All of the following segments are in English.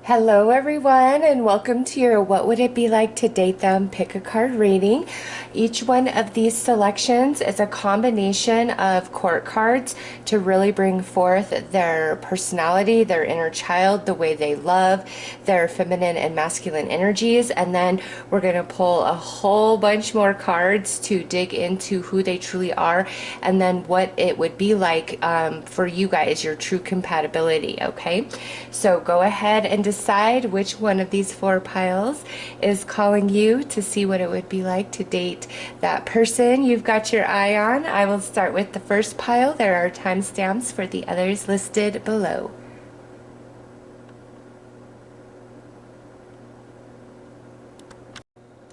Hello, everyone, and welcome to your What Would It Be Like to Date Them Pick a Card reading. Each one of these selections is a combination of court cards to really bring forth their personality, their inner child, the way they love, their feminine and masculine energies. And then we're going to pull a whole bunch more cards to dig into who they truly are and then what it would be like for you guys, your true compatibility. Okay, so go ahead and decide which one of these four piles is calling you to see what it would be like to date that person you've got your eye on. I will start with the first pile. There are timestamps for the others listed below.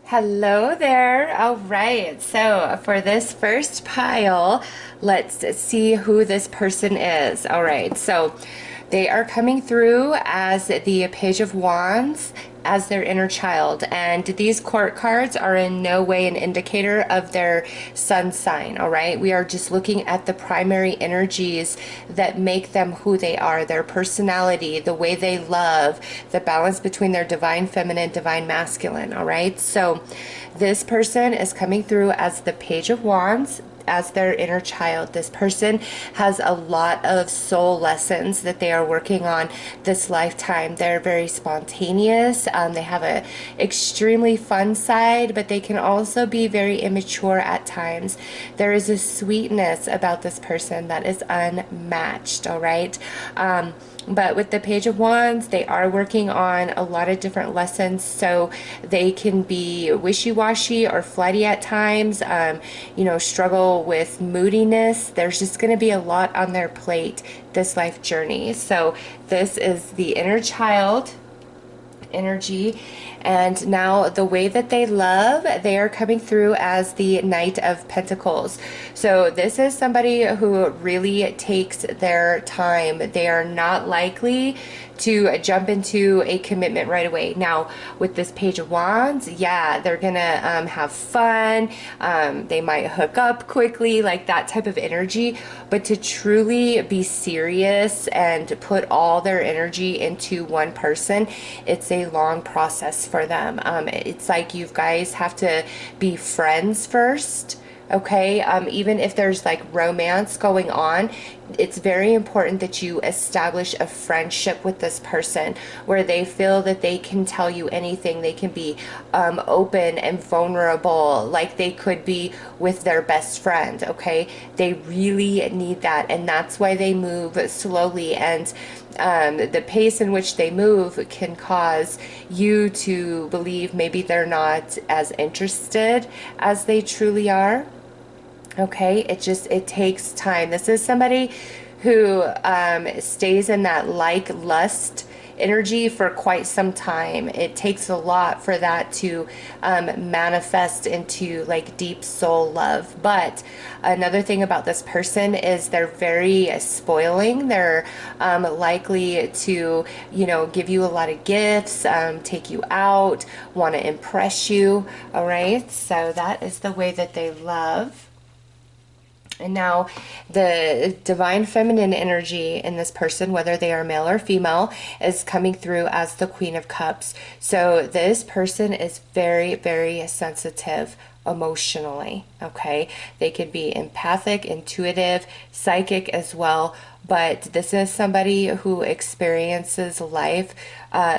Hello there. All right. So for this first pile, let's see who this person is. All right. So they are coming through as the Page of Wands, as their inner child. And these court cards are in no way an indicator of their sun sign, all right? We are just looking at the primary energies that make them who they are, their personality, the way they love, the balance between their divine feminine, divine masculine, all right? So this person is coming through as the Page of Wands, as their inner child. This person has a lot of soul lessons that they are working on this lifetime. They're very spontaneous. They have a extremely fun side, but they can also be very immature at times. There is a sweetness about this person that is unmatched, all right? But with the Page of Wands, they are working on a lot of different lessons, so they can be wishy-washy or flighty at times, struggle with moodiness. There's just going to be a lot on their plate this life journey. So this is the inner child energy. And now the way that they love, they are coming through as the Knight of Pentacles. So this is somebody who really takes their time. They are not likely to jump into a commitment right away. Now with this Page of Wands, yeah, they're gonna have fun. They might hook up quickly, like that type of energy. But to truly be serious and put all their energy into one person, it's a long process for them. It's like you guys have to be friends first. Okay, even if there's like romance going on, it's very important that you establish a friendship with this person where they feel that they can tell you anything. They can be open and vulnerable like they could be with their best friend. Okay, they really need that, and that's why they move slowly, and the pace in which they move can cause you to believe maybe they're not as interested as they truly are. Okay, it takes time. This is somebody who stays in that like lust energy for quite some time. It takes a lot for that to manifest into like deep soul love. But another thing about this person is they're very spoiling. They're likely to, give you a lot of gifts, take you out, want to impress you. All right, so that is the way that they love. And now the divine feminine energy in this person, whether they are male or female, is coming through as the Queen of Cups. So this person is very, very sensitive emotionally, okay? They could be empathic, intuitive, psychic as well, but this is somebody who experiences life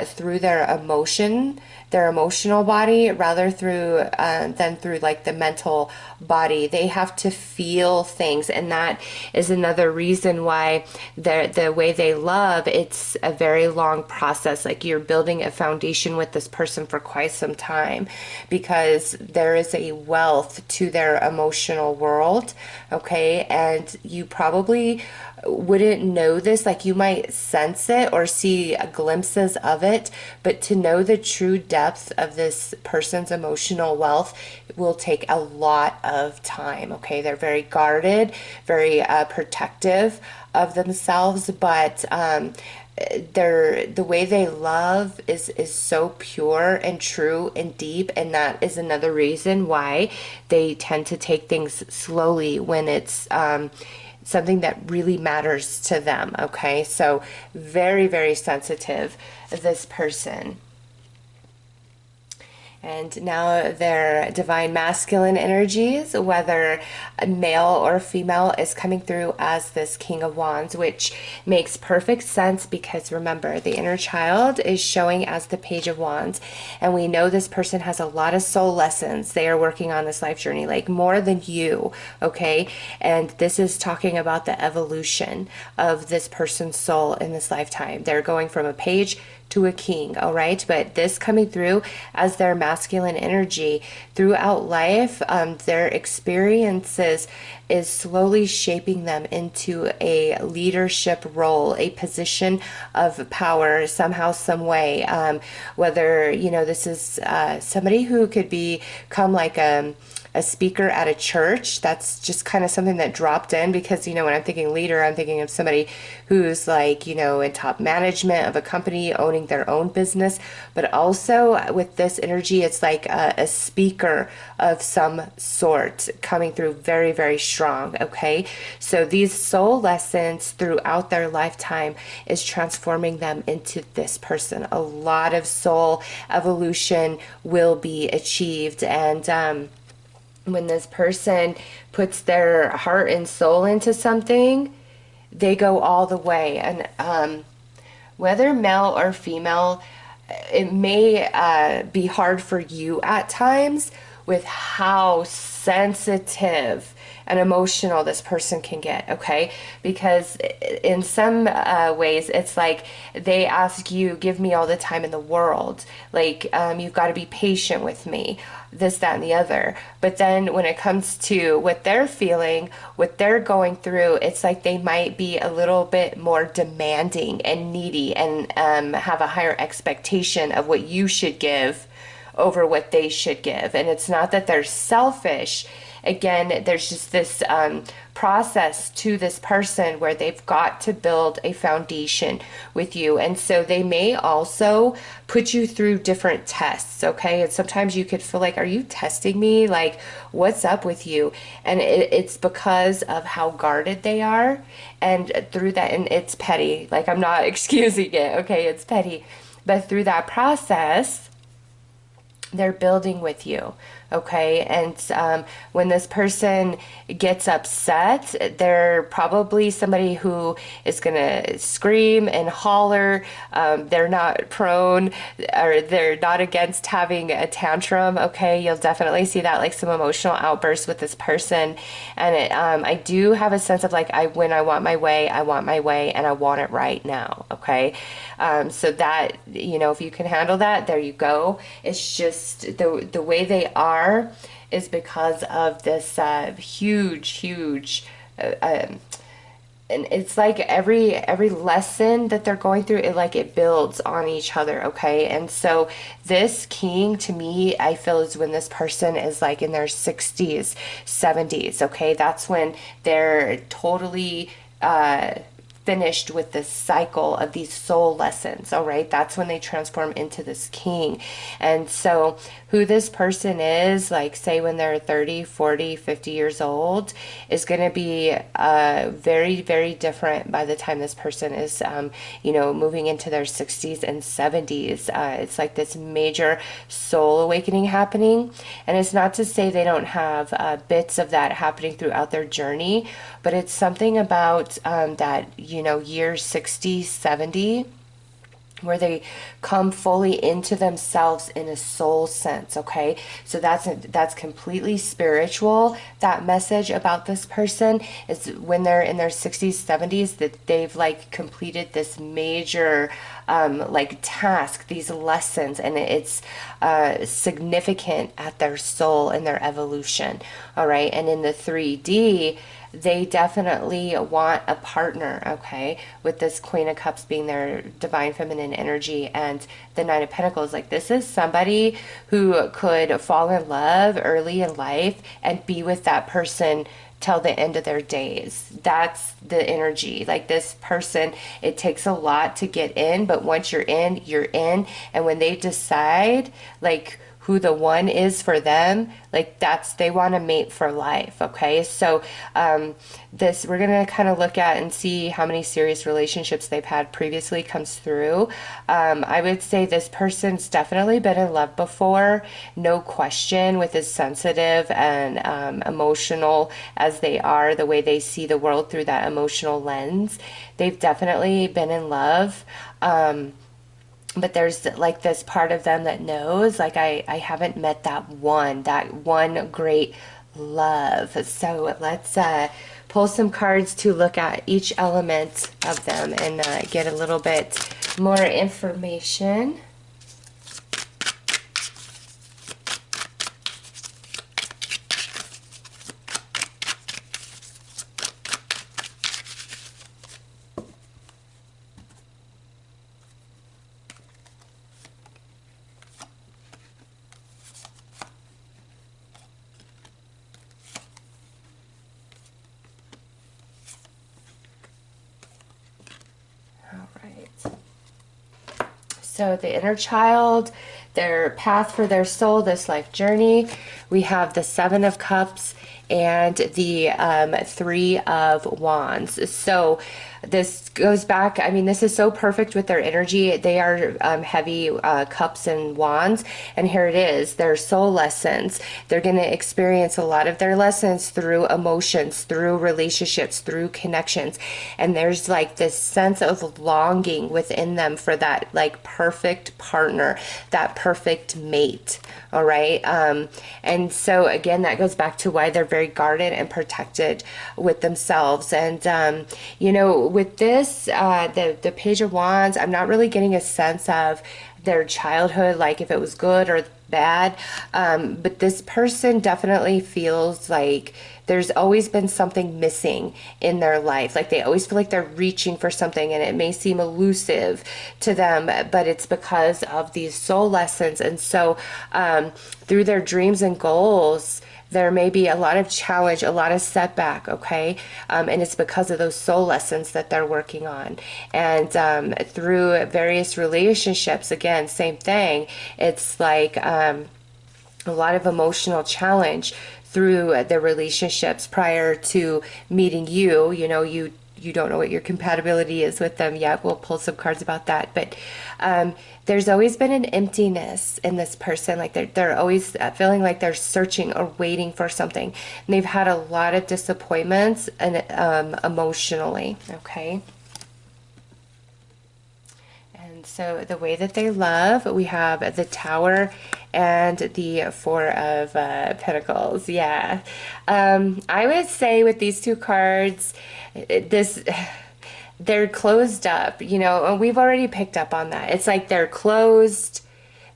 through their emotional body, rather than through like the mental body. They have to feel things, and that is another reason why the way they love, it's a very long process. Like you're building a foundation with this person for quite some time, because there is a wealth to their emotional world, okay? And you probably wouldn't know this, like you might sense it or see glimpses of it, but to know the true depth of this person's emotional wealth will take a lot of time. Okay, they're very guarded, very protective of themselves, but the way they love is so pure and true and deep, and that is another reason why they tend to take things slowly when it's something that really matters to them, okay? So very, very sensitive, this person. And now their divine masculine energies, whether male or female, is coming through as this King of Wands, which makes perfect sense because remember, the inner child is showing as the Page of Wands. And we know this person has a lot of soul lessons they are working on this life journey, like more than you, okay? And this is talking about the evolution of this person's soul in this lifetime. They're going from a page to a king, all right? But this coming through as their masculine energy throughout life, their experiences is slowly shaping them into a leadership role, a position of power somehow, some way. Whether, you know, this is somebody who could become like a speaker at a church. That's just kind of something that dropped in because, you know, when I'm thinking leader, I'm thinking of somebody who's like, you know, in top management of a company, owning their own business. But also with this energy, it's like a speaker of some sort coming through very, very strong. Okay. So these soul lessons throughout their lifetime is transforming them into this person. A lot of soul evolution will be achieved. And, when this person puts their heart and soul into something, they go all the way. And whether male or female, it may be hard for you at times with how sensitive and emotional this person can get, okay? Because in some ways, it's like they ask you, give me all the time in the world. Like, you've got to be patient with me, this, that, and the other. But then when it comes to what they're feeling, what they're going through, it's like they might be a little bit more demanding and needy and have a higher expectation of what you should give over what they should give. And it's not that they're selfish. Again, there's just this process to this person where they've got to build a foundation with you. And so they may also put you through different tests, okay? And sometimes you could feel like, are you testing me? Like, what's up with you? And it's because of how guarded they are. And through that, and it's petty. Like, I'm not excusing it, okay? It's petty. But through that process, they're building with you, okay? And when this person gets upset, they're probably somebody who is gonna scream and holler. They're not prone, or they're not against having a tantrum, okay? You'll definitely see that, like some emotional outbursts with this person. And I do have a sense of like, when I want my way, I want my way, and I want it right now, okay? So that, you know, if you can handle that, there you go. It's just the way they are is because of this huge and it's like every lesson that they're going through, it builds on each other, okay? And so this king, to me, I feel is when this person is like in their 60s, 70s, okay? That's when they're totally finished with this cycle of these soul lessons, all right? That's when they transform into this king. And so who this person is, like say when they're 30, 40, 50 years old, is going to be very, very different by the time this person is, you know, moving into their 60s and 70s. It's like this major soul awakening happening. And it's not to say they don't have bits of that happening throughout their journey, but it's something about that, you know, years 60, 70, where they come fully into themselves in a soul sense, okay? So that's completely spiritual. That message about this person is when they're in their 60s, 70s, that they've like completed this major like task, these lessons, and it's significant at their soul and their evolution, all right? And in the 3D, they definitely want a partner, okay? With this Queen of Cups being their divine feminine energy and the Nine of Pentacles. Like, this is somebody who could fall in love early in life and be with that person till the end of their days. That's the energy. Like, this person, it takes a lot to get in, but once you're in, you're in. And when they decide, like, who the one is for them, like they want to mate for life. Okay, so this we're gonna kind of look at and see how many serious relationships they've had previously comes through. I would say this person's definitely been in love before, no question, with as sensitive and emotional as they are, the way they see the world through that emotional lens. They've definitely been in love. But there's like this part of them that knows, like, I haven't met that one great love. So let's pull some cards to look at each element of them and get a little bit more information. So the inner child, their path for their soul, this life journey. We have the Seven of Cups and the Three of Wands. So this goes back, I mean, this is so perfect with their energy. They are heavy cups and wands, and here it is, their soul lessons. They're going to experience a lot of their lessons through emotions, through relationships, through connections, and there's like this sense of longing within them for that like perfect partner, that perfect mate. All right. And so again, that goes back to why they're very guarded and protected with themselves. And, you know, with this, the Page of Wands, I'm not really getting a sense of their childhood, like if it was good or bad. But this person definitely feels like there's always been something missing in their life. Like they always feel like they're reaching for something, and it may seem elusive to them, but it's because of these soul lessons. And so through their dreams and goals, there may be a lot of challenge, a lot of setback, okay? And it's because of those soul lessons that they're working on. And through various relationships, again, same thing. It's like a lot of emotional challenge through the relationships prior to meeting you. You know, you don't know what your compatibility is with them yet. We'll pull some cards about that. But there's always been an emptiness in this person. Like they're always feeling like they're searching or waiting for something. And they've had a lot of disappointments and emotionally, okay? And so the way that they love, we have the Tower and the Four of Pentacles. Yeah. I would say with these two cards, they're closed up, you know, and we've already picked up on that. It's like they're closed,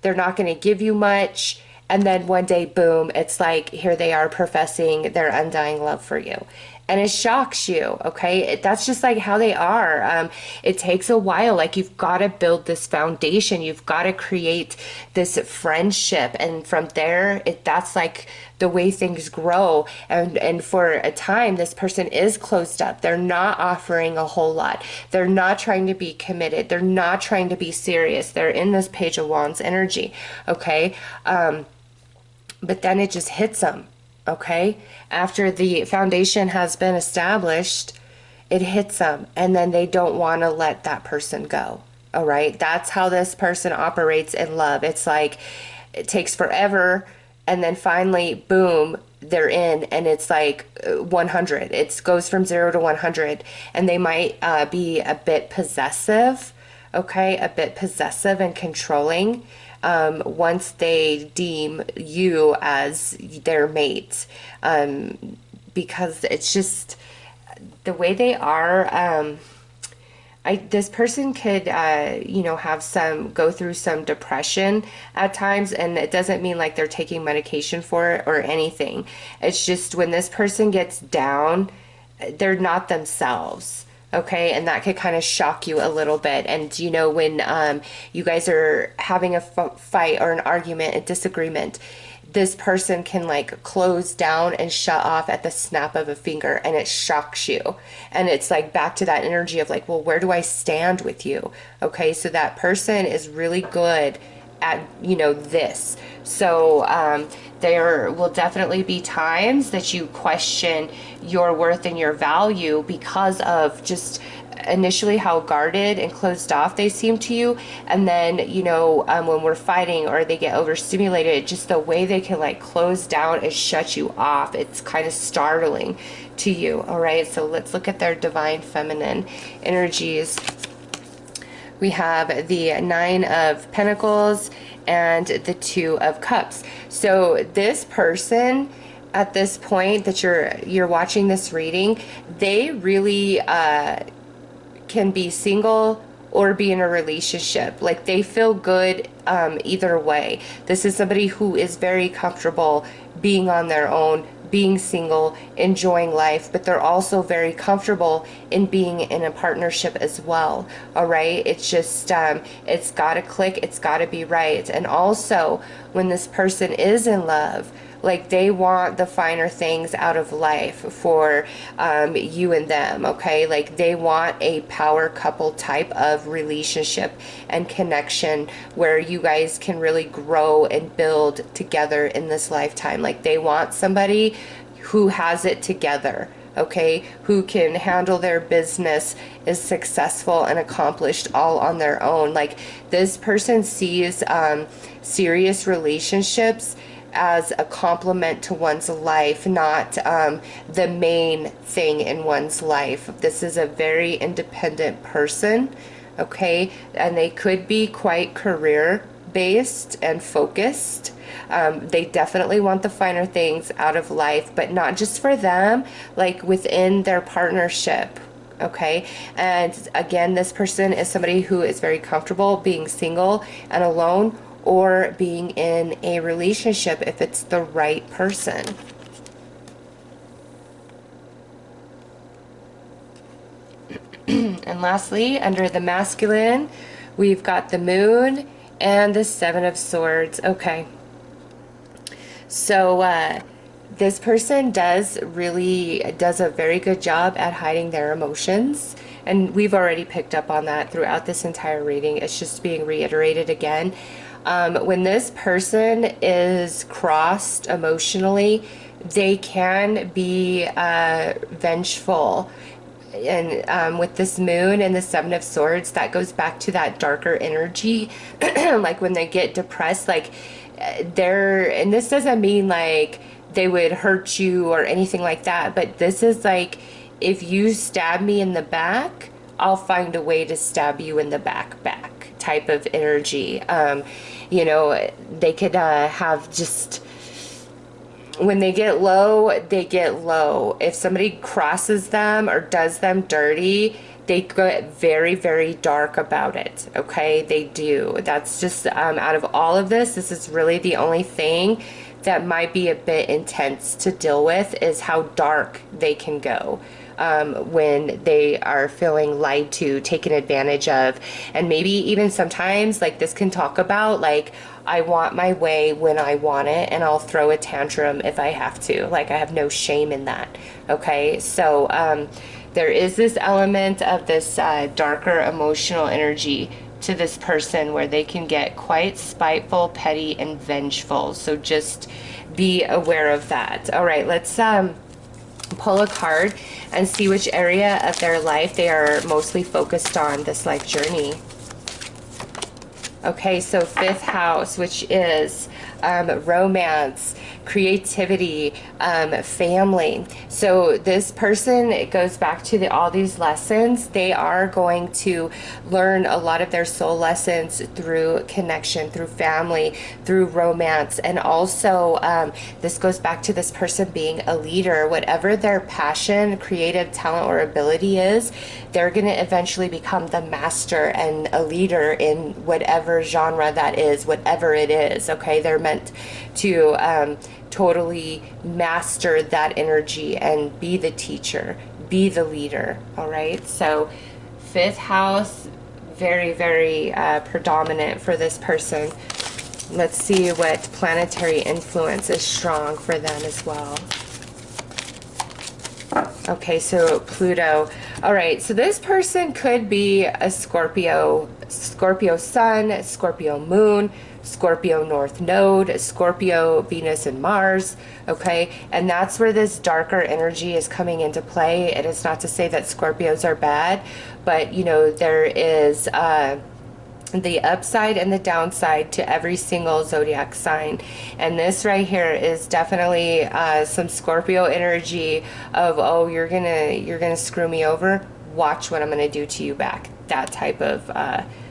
they're not going to give you much, and then one day, boom, it's like here they are professing their undying love for you. And it shocks you, okay? That's just like how they are. It takes a while. Like you've got to build this foundation. You've got to create this friendship. And from there, that's like the way things grow. And for a time, this person is closed up. They're not offering a whole lot. They're not trying to be committed. They're not trying to be serious. They're in this Page of Wands energy, okay? But then it just hits them. Okay, after the foundation has been established, it hits them, and then they don't want to let that person go. All right, that's how this person operates in love. It's like it takes forever, and then finally, boom, they're in, and it's like 100. It goes from 0 to 100, and they might be a bit possessive. Okay, a bit possessive and controlling. Once they deem you as their mate, because it's just the way they are. This person could, you know, go through some depression at times, and it doesn't mean like they're taking medication for it or anything. It's just when this person gets down, they're not themselves. Okay, and that could kind of shock you a little bit. And you know, when you guys are having a fight or an argument, a disagreement, this person can like close down and shut off at the snap of a finger, and it shocks you. And it's like back to that energy of like, well, where do I stand with you? Okay, so that person is really good at, you know, this. So there will definitely be times that you question your worth and your value because of just initially how guarded and closed off they seem to you. And then, you know, when we're fighting or they get overstimulated, just the way they can like close down and shut you off, it's kind of startling to you. All right, so let's look at their divine feminine energies. We have the Nine of Pentacles and the Two of Cups. So this person at this point that you're watching this reading, they really can be single or be in a relationship. Like they feel good either way. This is somebody who is very comfortable being on their own, being single, enjoying life, but they're also very comfortable in being in a partnership as well. All right, it's just it's got to click, it's got to be right. And also when this person is in love, like they want the finer things out of life for you and them, okay? Like they want a power couple type of relationship and connection where you guys can really grow and build together in this lifetime. Like they want somebody who has it together, okay? Who can handle their business, is successful and accomplished all on their own. Like this person sees serious relationships as a complement to one's life, not the main thing in one's life. This is a very independent person, okay? And they could be quite career based and focused. They definitely want the finer things out of life, but not just for them, like within their partnership. Okay, and again, this person is somebody who is very comfortable being single and alone, or being in a relationship if it's the right person. And lastly, under the masculine, we've got the Moon and the Seven of Swords. Okay, so this person does a very good job at hiding their emotions. And we've already picked up on that throughout this entire reading. It's just being reiterated again. When this person is crossed emotionally, they can be vengeful. And with this Moon and the Seven of Swords, that goes back to that darker energy. Like when they get depressed, like and this doesn't mean like they would hurt you or anything like that, but this is like, if you stab me in the back, I'll find a way to stab you in the back type of energy. You know, they could have just, when they get low, they get low. If somebody crosses them or does them dirty, they get very, very dark about it. Okay, they do. That's just out of all of this is really the only thing that might be a bit intense to deal with, is how dark they can go when they are feeling lied to, taken advantage of. And maybe even sometimes, like this can talk about like, I want my way when I want it, and I'll throw a tantrum if I have to. Like I have no shame in that. Okay, so there is this element of this darker emotional energy to this person where they can get quite spiteful, petty, and vengeful. So just be aware of that. All right, let's pull a card and see which area of their life they are mostly focused on this life journey. Okay, so fifth house, which is romance, creativity, family. So this person, it goes back to all these lessons. They are going to learn a lot of their soul lessons through connection, through family, through romance. And also this goes back to this person being a leader. Whatever their passion, creative talent, or ability is, they're going to eventually become the master and a leader in whatever genre that is, whatever it is. Okay, they're meant to totally master that energy and be the teacher, be the leader. All right, so fifth house, very, very predominant for this person. Let's see what planetary influence is strong for them as well. Okay, so Pluto. All right, so this person could be a Scorpio, Scorpio Sun, Scorpio Moon, Scorpio North Node, Scorpio Venus and Mars, okay? And that's where this darker energy is coming into play. It is not to say that Scorpios are bad, but you know, there is the upside and the downside to every single zodiac sign, and this right here is definitely some Scorpio energy of, oh, you're gonna screw me over, watch what I'm gonna do to you back, that type of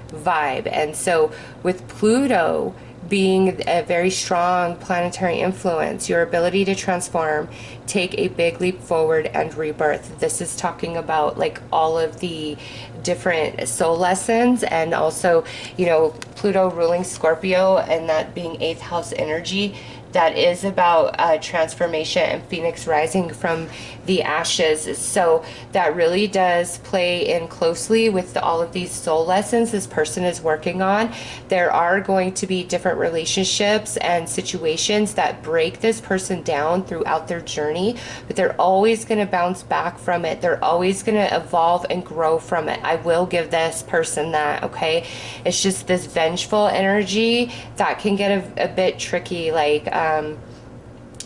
vibe. And so with Pluto being a very strong planetary influence, your ability to transform, take a big leap forward and rebirth. This is talking about like all of the different soul lessons, and also, you know, Pluto ruling Scorpio and that being 8th house energy, that is about transformation and phoenix rising from the ashes. So that really does play in closely with all of these soul lessons this person is working on. There are going to be different relationships and situations that break this person down throughout their journey, but they're always going to bounce back from it. They're always going to evolve and grow from it. I will give this person that, okay? It's just this vengeful energy that can get a bit tricky, like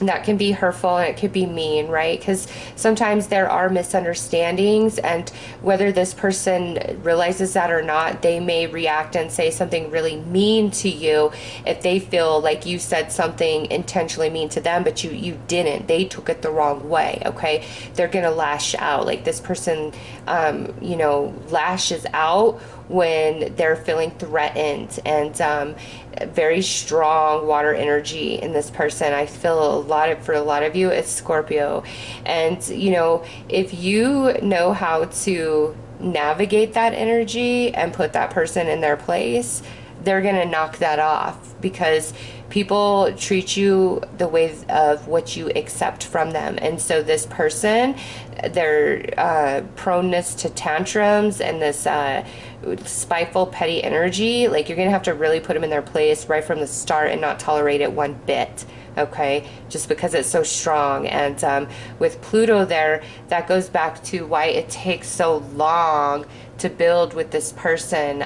that can be hurtful and it could be mean, right? Because sometimes there are misunderstandings, and whether this person realizes that or not, they may react and say something really mean to you if they feel like you said something intentionally mean to them, but you didn't. They took it the wrong way, okay? They're gonna lash out. Like this person, you know, lashes out when they're feeling threatened, and very strong water energy in this person. I feel for a lot of you, it's Scorpio. And you know, if you know how to navigate that energy and put that person in their place, they're gonna knock that off, because people treat you the way of what you accept from them. And so this person, their proneness to tantrums and this spiteful, petty energy, like you're gonna have to really put them in their place right from the start and not tolerate it one bit, okay? Just because it's so strong. And with Pluto there, that goes back to why it takes so long to build with this person.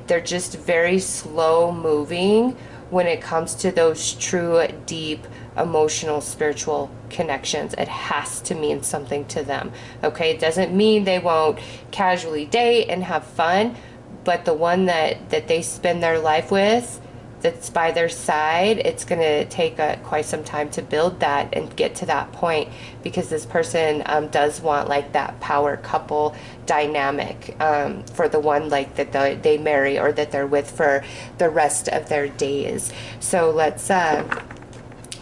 They're just very slow moving when it comes to those true, deep, emotional, spiritual connections. It has to mean something to them, okay? It doesn't mean they won't casually date and have fun, but the one that they spend their life with, that's by their side, it's going to take quite some time to build that and get to that point, because this person does want like that power couple dynamic for the one like that they marry or that they're with for the rest of their days. So let's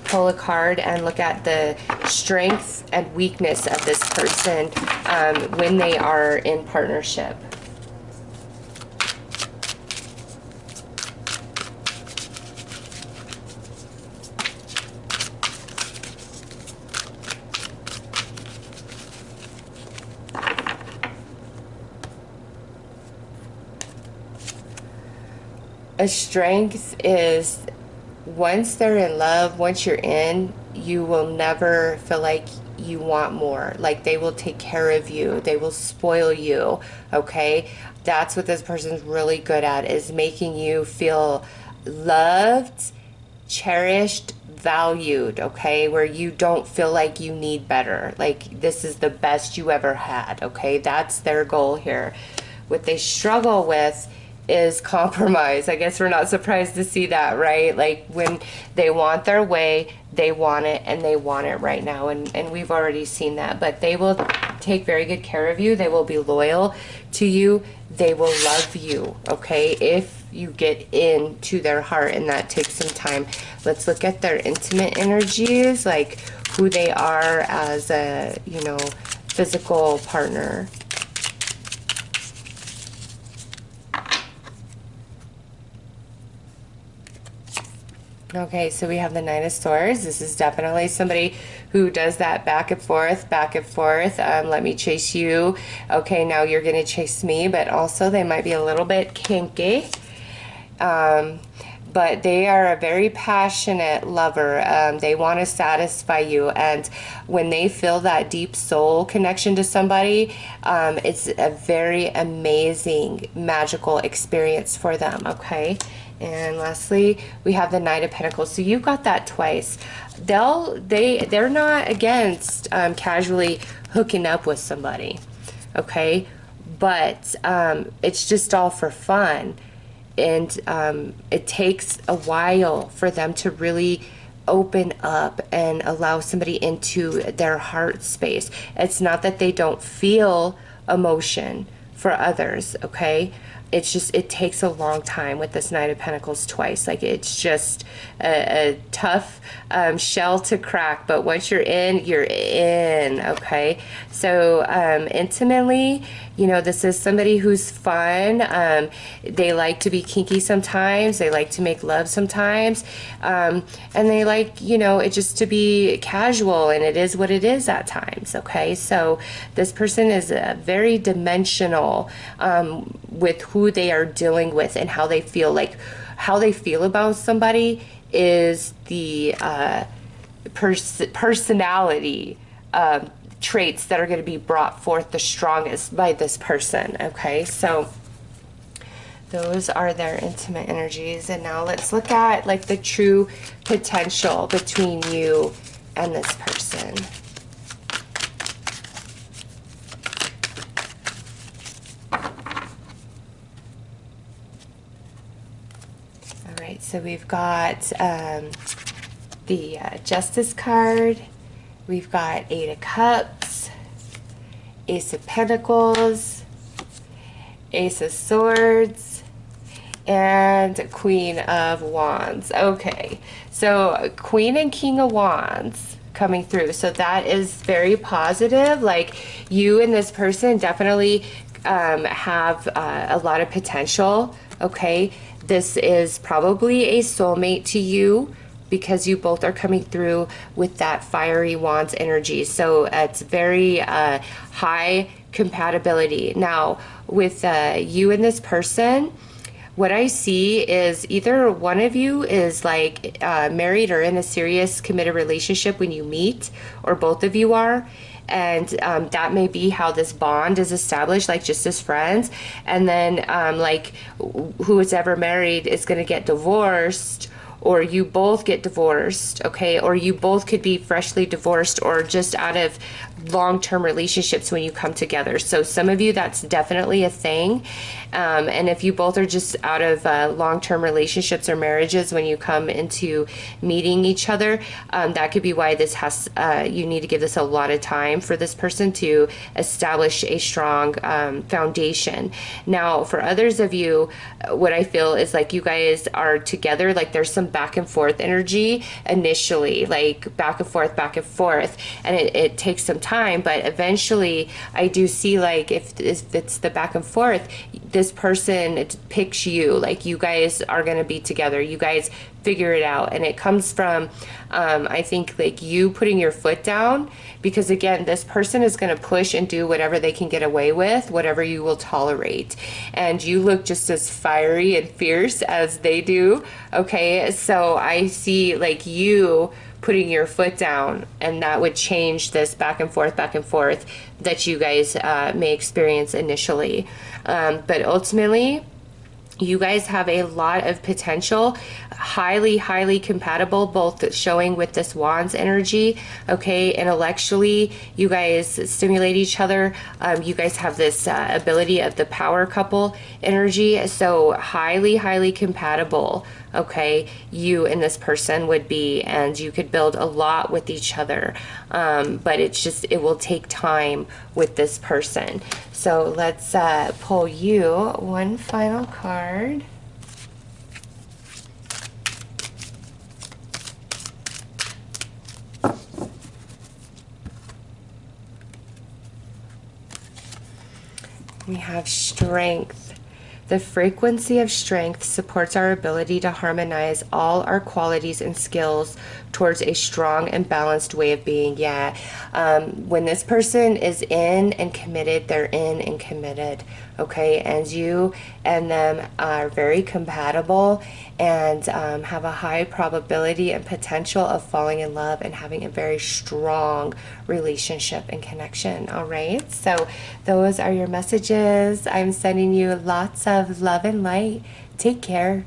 pull a card and look at the strength and weakness of this person when they are in partnership. A strength is, once they're in love, once you're in, you will never feel like you want more. Like they will take care of you, they will spoil you, okay? That's what this person's really good at, is making you feel loved, cherished, valued, okay? Where you don't feel like you need better, like this is the best you ever had, okay? That's their goal here. What they struggle with is compromise. I guess we're not surprised to see that, right? Like when they want their way, they want it, and they want it right now, and we've already seen that. But they will take very good care of you, they will be loyal to you, they will love you, okay, if you get into their heart, and that takes some time. Let's look at their intimate energies, like who they are as a, you know, physical partner. Okay, so we have the Nine of Swords. This is definitely somebody who does that back and forth, back and forth. Let me chase you. Okay, now you're going to chase me, but also they might be a little bit kinky. But but they are a very passionate lover. They want to satisfy you, and when they feel that deep soul connection to somebody, it's a very amazing, magical experience for them. Okay. And lastly, we have the Knight of Pentacles. So you got that twice. They're not against casually hooking up with somebody, okay? But it's just all for fun, and it takes a while for them to really open up and allow somebody into their heart space. It's not that they don't feel emotion for others, okay? It's just, it takes a long time with this Knight of Pentacles twice. Like, it's just a tough shell to crack, but once you're in, okay? So intimately, you know, this is somebody who's fun. They like to be kinky sometimes. They like to make love sometimes. And they like, you know, it just to be casual, and it is what it is at times, okay? So this person is very dimensional with who they are dealing with and how they feel. Like, how they feel about somebody is the personality traits that are going to be brought forth the strongest by this person, okay? So those are their intimate energies. And now let's look at like the true potential between you and this person. All right, so we've got the Justice card. We've got Eight of Cups, Ace of Pentacles, Ace of Swords, and Queen of Wands. Okay, so Queen and King of Wands coming through. So that is very positive. Like, you and this person definitely have a lot of potential, okay? This is probably a soulmate to you, because you both are coming through with that fiery Wands energy. So it's very high compatibility. Now, with you and this person, what I see is either one of you is like married or in a serious committed relationship when you meet, or both of you are. And that may be how this bond is established, like just as friends. And then like who is ever married is going to get divorced, or you both get divorced, okay? Or you both could be freshly divorced or just out of long-term relationships when you come together. So some of you, that's definitely a thing. And if you both are just out of long-term relationships or marriages when you come into meeting each other, that could be why this has, you need to give this a lot of time for this person to establish a strong foundation. Now, for others of you, what I feel is like you guys are together, like there's some back and forth energy initially, like back and forth, and it takes some time, but eventually I do see, like, if it's the back and forth, this person picks you, like you guys are going to be together, you guys figure it out. And it comes from I think like you putting your foot down, because again, this person is going to push and do whatever they can get away with, whatever you will tolerate, and you look just as fiery and fierce as they do, okay? So I see like you putting your foot down, and that would change this back and forth that you guys may experience initially, but ultimately you guys have a lot of potential, highly compatible, both showing with this Wands energy, okay? Intellectually, you guys stimulate each other. You guys have this ability of the power couple energy, so highly compatible, okay? You and this person would be, and you could build a lot with each other, but it's just, it will take time with this person. So let's pull you one final card. We have Strength. The frequency of strength supports our ability to harmonize all our qualities and skills towards a strong and balanced way of being. Yeah. When this person is in and committed, they're in and committed. Okay. And you and them are very compatible and have a high probability and potential of falling in love and having a very strong relationship and connection. All right. So those are your messages. I'm sending you lots of love and light. Take care.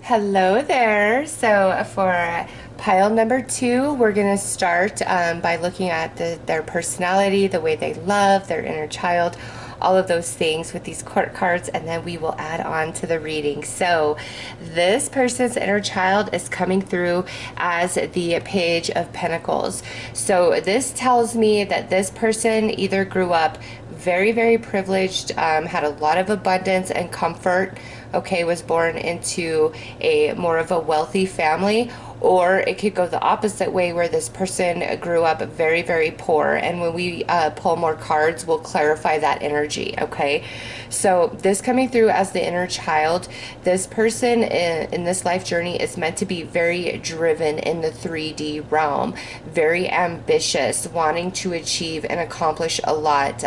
Hello there. So for pile number 2, we're going to start by looking at their personality, the way they love, their inner child, all of those things with these court cards, and then we will add on to the reading. So this person's inner child is coming through as the Page of Pentacles. So this tells me that this person either grew up very, very privileged, had a lot of abundance and comfort, okay, was born into a more of a wealthy family, or it could go the opposite way where this person grew up very, very poor. And when we pull more cards, we'll clarify that energy, okay? So this coming through as the inner child, this person in this life journey is meant to be very driven in the 3D realm, very ambitious, wanting to achieve and accomplish a lot,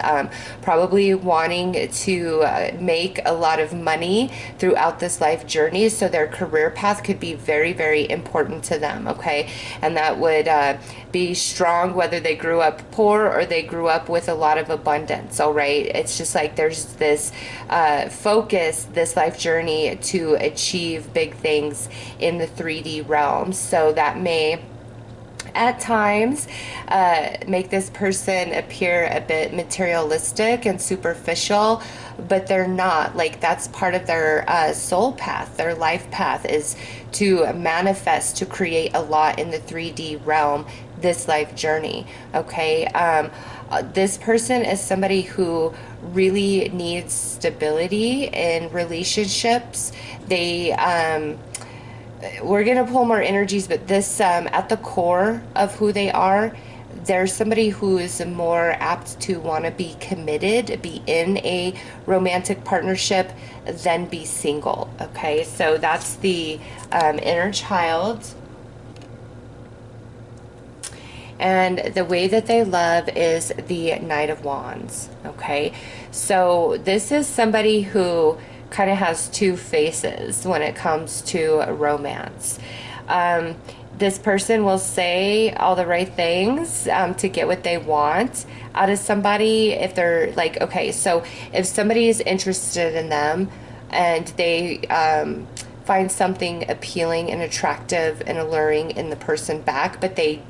probably wanting to make a lot of money throughout this life journey. So their career path could be very, very important to them, okay? And that would be strong whether they grew up poor or they grew up with a lot of abundance, all right? It's just like there's this focus, this life journey to achieve big things in the 3D realm. So that may at times make this person appear a bit materialistic and superficial, but they're not. Like, that's part of their soul path, their life path, is to manifest, to create a lot in the 3D realm, this life journey, okay? This person is somebody who really needs stability in relationships. We're going to pull more energies, but this, at the core of who they are, there's somebody who is more apt to want to be committed, be in a romantic partnership, than be single, okay? So that's the inner child. And the way that they love is the Knight of Wands, okay? So this is somebody who kind of has two faces when it comes to romance. This person will say all the right things to get what they want out of somebody. If they're like, okay, so if somebody is interested in them and they find something appealing and attractive and alluring in the person back, but they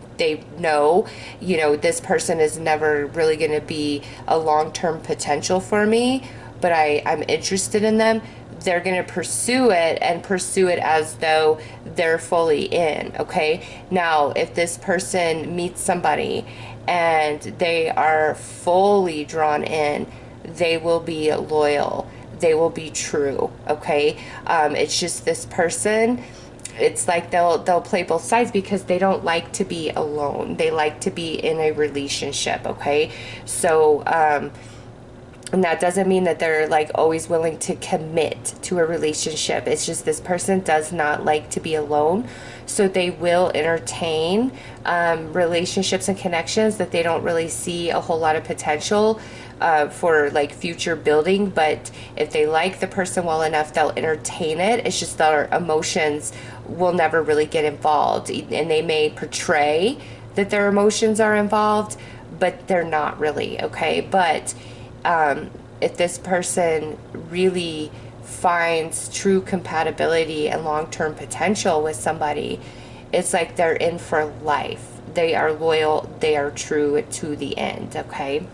know, you know, this person is never really going to be a long-term potential for me, but I'm interested in them, they're going to pursue it and pursue it as though they're fully in, okay? Now, if this person meets somebody and they are fully drawn in, they will be loyal. They will be true, okay? It's just this person, it's like they'll play both sides because they don't like to be alone. They like to be in a relationship, okay? So, and that doesn't mean that they're like always willing to commit to a relationship. It's just this person does not like to be alone. So they will entertain relationships and connections that they don't really see a whole lot of potential for like future building. But if they like the person well enough, they'll entertain it. It's just their emotions will never really get involved. And they may portray that their emotions are involved, but they're not really, okay? But if this person really finds true compatibility and long-term potential with somebody, it's like they're in for life. They are loyal, they are true to the end, okay?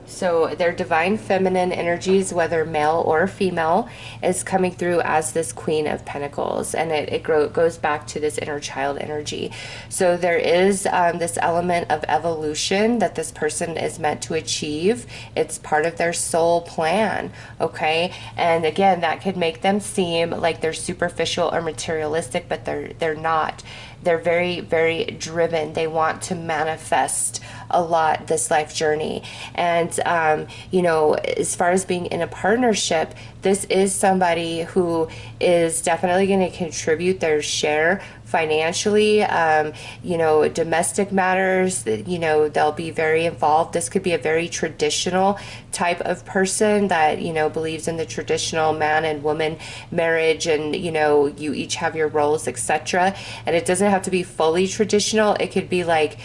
So their divine feminine energies, whether male or female, is coming through as this Queen of Pentacles, and goes back to this inner child energy. So there is this element of evolution that this person is meant to achieve. It's part of their soul plan, okay? And again, that could make them seem like they're superficial or materialistic, but they're not. They're very, very driven. They want to manifest a lot this life journey. And, as far as being in a partnership, this is somebody who is definitely going to contribute their share financially, domestic matters, they'll be very involved. This could be a very traditional type of person that, believes in the traditional man and woman marriage, and, you each have your roles, etc. And it doesn't have to be fully traditional. It could be like,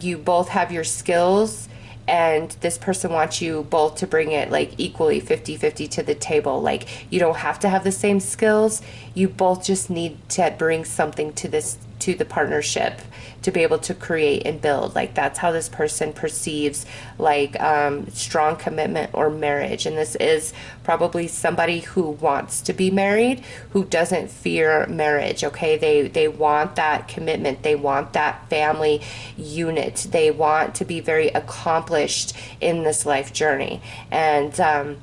you both have your skills, and this person wants you both to bring it like equally 50-50 to the table. Like, you don't have to have the same skills. You both just need to bring something to the partnership to be able to create and build. Like, that's how this person perceives like strong commitment or marriage. And this is probably somebody who wants to be married, who doesn't fear marriage. Okay, they want that commitment, they want that family unit, they want to be very accomplished in this life journey. And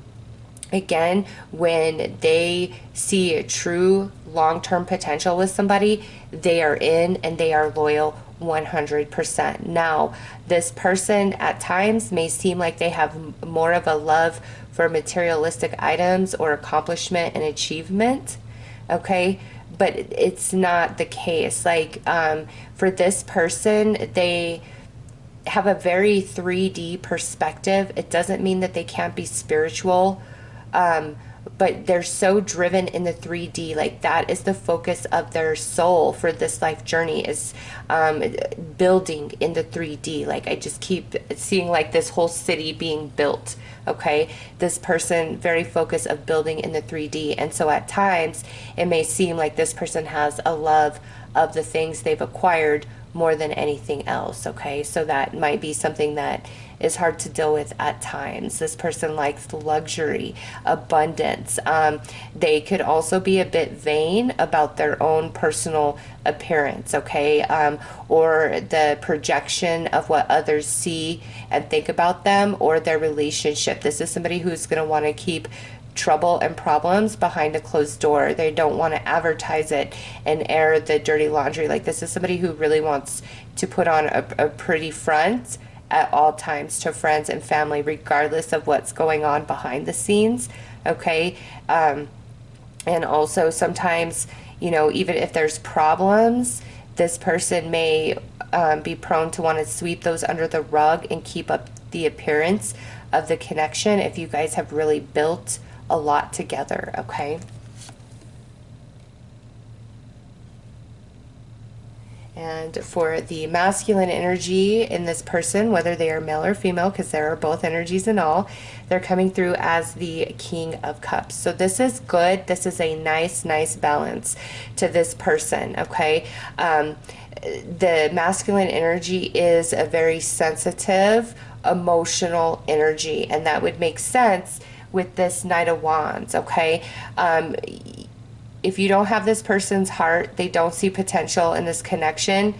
again, when they see a true long-term potential with somebody, they are in and they are loyal 100%. Now, this person at times may seem like they have more of a love for materialistic items or accomplishment and achievement, okay? But it's not the case. Like, for this person, they have a very 3D perspective. It doesn't mean that they can't be spiritual, but they're so driven in the 3D, like that is the focus of their soul for this life journey, is building in the 3D. Like, I just keep seeing like this whole city being built, okay? This person very focused of building in the 3D. And so at times it may seem like this person has a love of the things they've acquired more than anything else, okay? So that might be something that is hard to deal with at times. This person likes luxury, abundance. They could also be a bit vain about their own personal appearance, okay? Or the projection of what others see and think about them, or their relationship. This is somebody who's going to want to keep trouble and problems behind a closed door. They don't want to advertise it and air the dirty laundry. Like, this is somebody who really wants to put on a pretty front at all times to friends and family, regardless of what's going on behind the scenes, okay? And also sometimes, even if there's problems, this person may be prone to want to sweep those under the rug and keep up the appearance of the connection if you guys have really built a lot together, okay? And for the masculine energy in this person, whether they are male or female, because there are both energies in all, they're coming through as the King of Cups. So this is good. This is a nice balance to this person, okay? The masculine energy is a very sensitive, emotional energy, and that would make sense with this Knight of Wands, okay? If you don't have this person's heart, they don't see potential in this connection,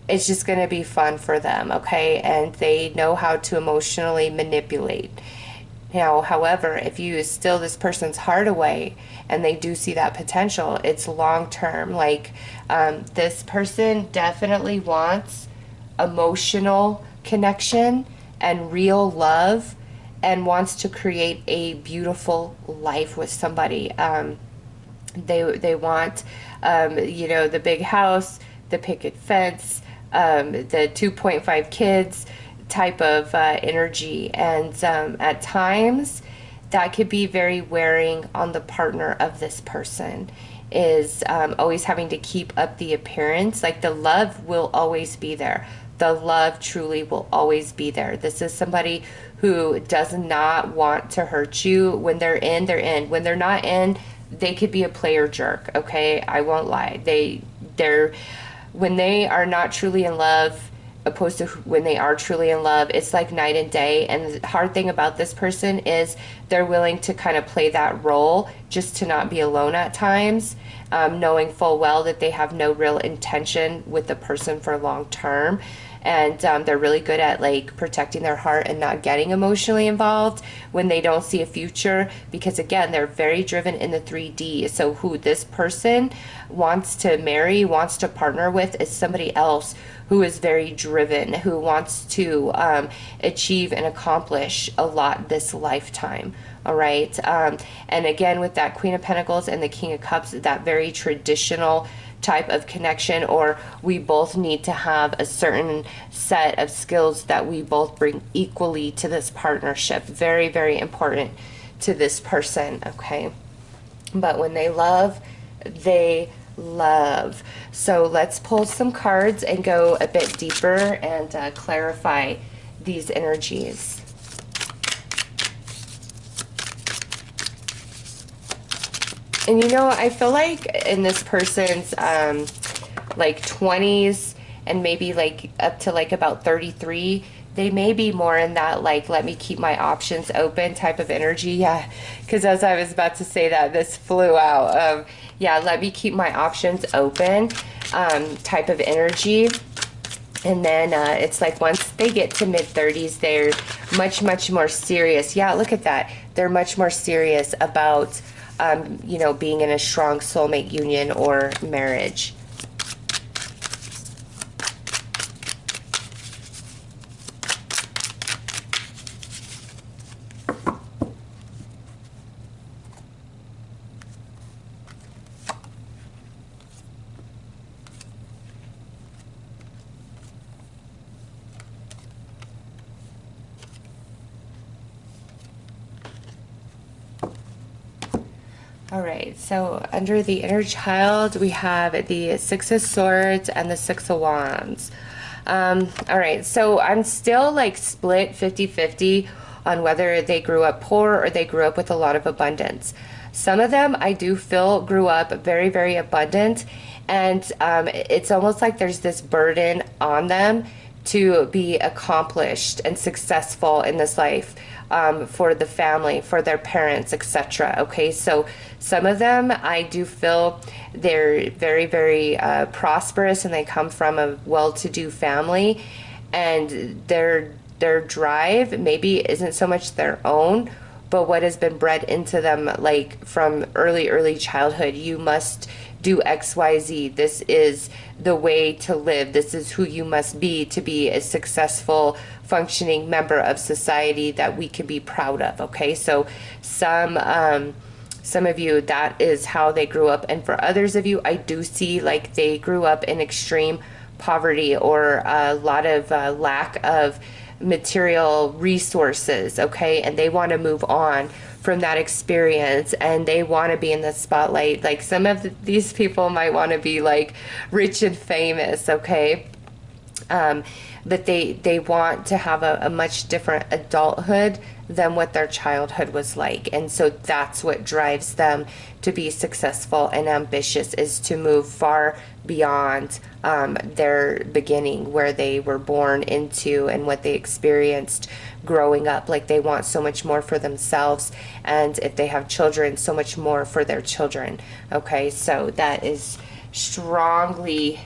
it's just going to be fun for them, okay? And they know how to emotionally manipulate. Now, however, if you steal this person's heart away and they do see that potential, it's long term. Like, this person definitely wants emotional connection and real love, and wants to create a beautiful life with somebody. They want, the big house, the picket fence, the 2.5 kids type of energy. And at times that could be very wearing on the partner of this person, is always having to keep up the appearance. Like, the love will always be there. The love truly will always be there. This is somebody who does not want to hurt you. When they're in, they're in. When they're not in, they could be a player jerk, okay? I won't lie. When they are not truly in love, opposed to when they are truly in love. It's like night and day. And the hard thing about this person is they're willing to kind of play that role just to not be alone at times, knowing full well that they have no real intention with the person for long term. And they're really good at like protecting their heart and not getting emotionally involved when they don't see a future, because again, they're very driven in the 3D. So who this person wants to marry, wants to partner with, is somebody else who is very driven, who wants to achieve and accomplish a lot this lifetime. All right. And again, with that Queen of Pentacles and the King of Cups, that very traditional type of connection, or we both need to have a certain set of skills that we both bring equally to this partnership. Very, very important to this person, okay? But when they love, they love. So let's pull some cards and go a bit deeper and clarify these energies. And you know, I feel like in this person's like 20s and maybe like up to like about 33, they may be more in that like, let me keep my options open type of energy. Yeah, because as I was about to say that, this flew out. Yeah, let me keep my options open type of energy. And then it's like once they get to mid-30s, they're much, much more serious. Yeah, look at that. They're much more serious about you know, being in a strong soulmate union or marriage. All right, so under the inner child, we have the Six of Swords and the Six of Wands. All right, so I'm still like split 50-50 on whether they grew up poor or they grew up with a lot of abundance. Some of them I do feel grew up very, very abundant, and it's almost like there's this burden on them to be accomplished and successful in this life. For the family, for their parents, etc. Okay, so some of them I do feel they're very, very prosperous, and they come from a well-to-do family, and their drive maybe isn't so much their own, but what has been bred into them, like from early childhood. You must do XYZ. This is the way to live. This is who you must be to be a successful, functioning member of society that we can be proud of. Okay, so some of you, that is how they grew up, and for others of you, I do see like they grew up in extreme poverty or a lot of lack of material resources. Okay, and they want to move on from that experience, and they want to be in the spotlight. Like some of these people might want to be like rich and famous. Okay, but they want to have a much different adulthood than what their childhood was like, and so that's what drives them to be successful and ambitious, is to move far beyond their beginning, where they were born into and what they experienced growing up. Like they want so much more for themselves, and if they have children, so much more for their children. Okay, so that is strongly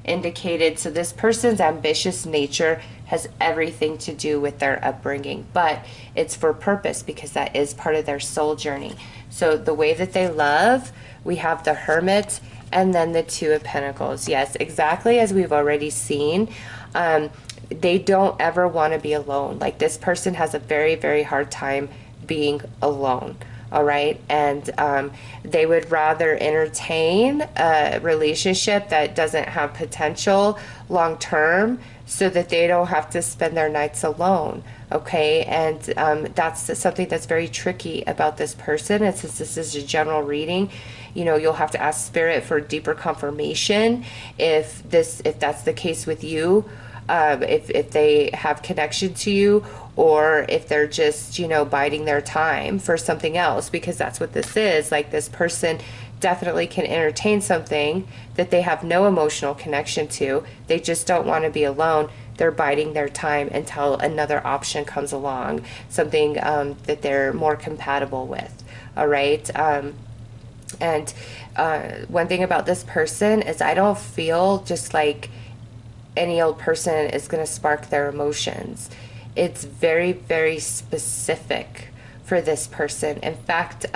indicated. So this person's ambitious nature has everything to do with their upbringing, but it's for purpose, because that is part of their soul journey. So the way that they love, we have the Hermit and then the Two of Pentacles. Yes, exactly as we've already seen. They don't ever want to be alone. Like this person has a very, very hard time being alone. All right, and they would rather entertain a relationship that doesn't have potential long term, so that they don't have to spend their nights alone. Okay, and that's something that's very tricky about this person. And since this is a general reading, you know, you'll have to ask Spirit for deeper confirmation if that's the case with you, if they have connection to you, or if they're just, you know, biding their time for something else, because that's what this is. Like this person definitely can entertain something that they have no emotional connection to. They just don't want to be alone. they're biding their time until another option comes along, something that they're more compatible with. All right. And one thing about this person is I don't feel just like any old person is going to spark their emotions. It's very, very specific for this person. In fact,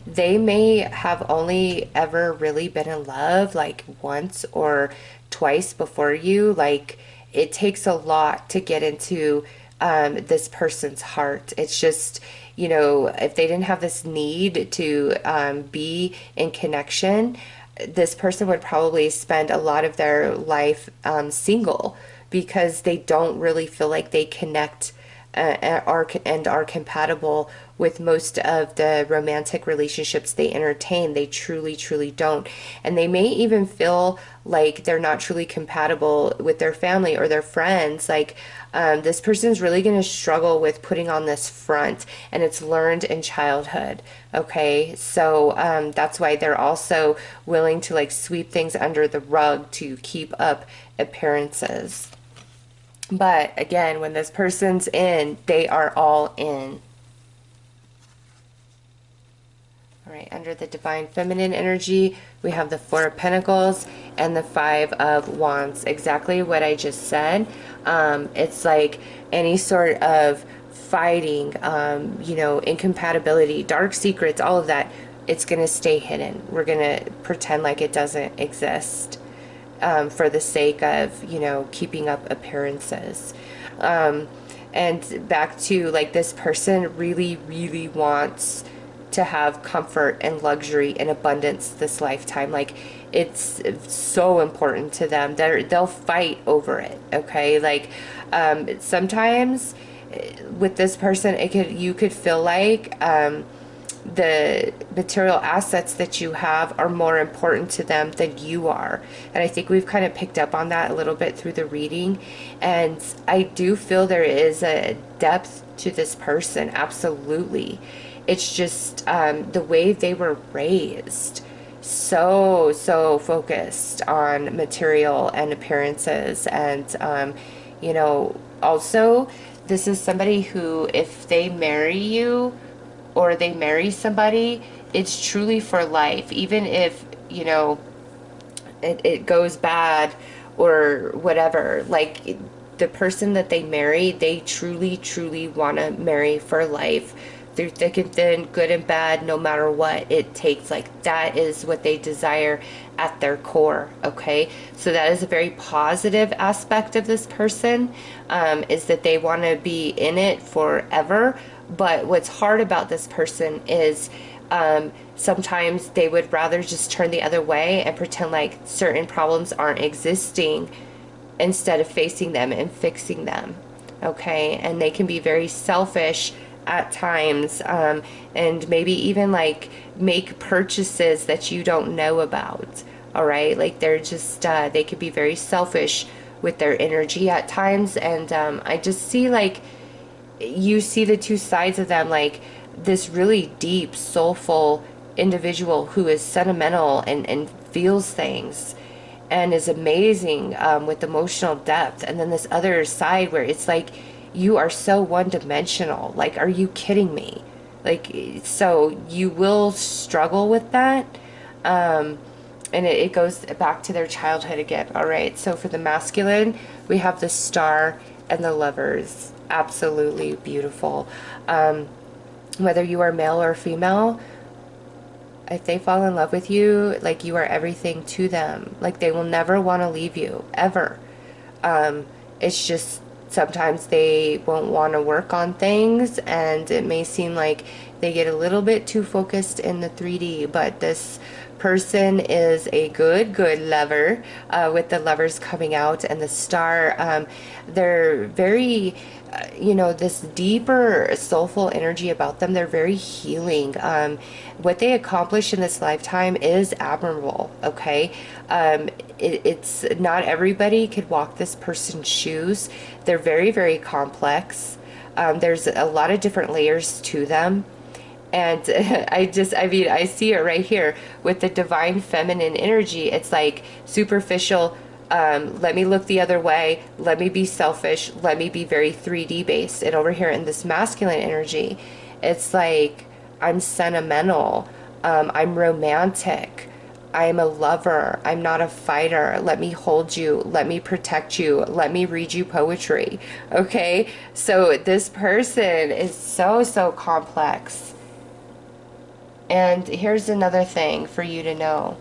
they may have only ever really been in love like once or twice before you. Like, it takes a lot to get into this person's heart. It's just, you know, if they didn't have this need to be in connection, this person would probably spend a lot of their life single, because they don't really feel like they connect and are compatible with most of the romantic relationships they entertain. They truly, truly don't. And they may even feel like they're not truly compatible with their family or their friends. Like, this person's really going to struggle with putting on this front, and it's learned in childhood. Okay, so that's why they're also willing to like sweep things under the rug to keep up appearances. But again, when this person's in, they are all in. All right, under the Divine Feminine energy, we have the Four of Pentacles and the Five of Wands. Exactly what I just said. It's like any sort of fighting, you know, incompatibility, dark secrets, all of that, it's going to stay hidden. We're going to pretend like it doesn't exist. For the sake of, you know, keeping up appearances. And back to like, this person really, really wants to have comfort and luxury and abundance this lifetime. Like, it's so important to them. They'll fight over it. Okay. Like, sometimes with this person, you could feel like, the material assets that you have are more important to them than you are. And I think we've kind of picked up on that a little bit through the reading. And I do feel there is a depth to this person. Absolutely. It's just the way they were raised. So focused on material and appearances. And, you know, also, this is somebody who, if they marry you, or they marry somebody, it's truly for life. Even if, you know, it goes bad or whatever, like, the person that they marry, they truly, truly want to marry for life. Through thick and thin, good and bad, no matter what it takes. Like, that is what they desire at their core. Okay, so that is a very positive aspect of this person, is that they want to be in it forever. But what's hard about this person is sometimes they would rather just turn the other way and pretend like certain problems aren't existing, instead of facing them and fixing them. Okay, and they can be very selfish at times, and maybe even like make purchases that you don't know about. All right, like, they're just they could be very selfish with their energy at times. And I just see, like, you see the two sides of them, like this really deep, soulful individual who is sentimental and feels things and is amazing with emotional depth. And then this other side where it's like, you are so one-dimensional. Like, are you kidding me? Like, so you will struggle with that. And it goes back to their childhood again. All right, so for the masculine, we have the Star and the Lovers. Absolutely beautiful. Whether you are male or female, if they fall in love with you, like, you are everything to them. Like, they will never want to leave you, ever. It's just sometimes they won't want to work on things, and it may seem like they get a little bit too focused in the 3D, but this person is a good lover, with the Lovers coming out and the Star. They're very, you know, this deeper soulful energy about them. They're very healing. What they accomplish in this lifetime is admirable. Okay, it's not everybody could walk this person's shoes. They're very, very complex. There's a lot of different layers to them. And I mean, I see it right here with the Divine Feminine energy. It's like superficial, Let me look the other way. Let me be selfish. Let me be very 3D based. And over here in this masculine energy, it's like I'm sentimental. I'm romantic. I'm a lover. I'm not a fighter. Let me hold you. Let me protect you. Let me read you poetry. Okay? So this person is so, so complex. And here's another thing for you to know.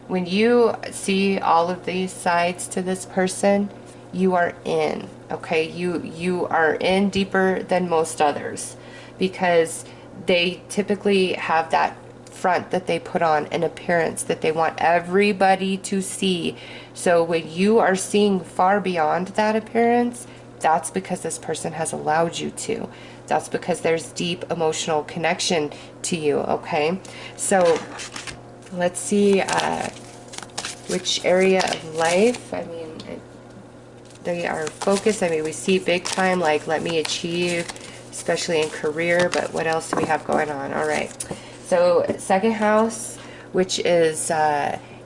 When you see all of these sides to this person, you are in, okay? You are in deeper than most others, because they typically have that front that they put on, an appearance that they want everybody to see. So when you are seeing far beyond that appearance, that's because this person has allowed you to. That's because there's deep emotional connection to you, okay? So let's see which area of life. I mean, they are focused. I mean, we see big time, like, let me achieve, especially in career, but what else do we have going on? All right. So second house, which is,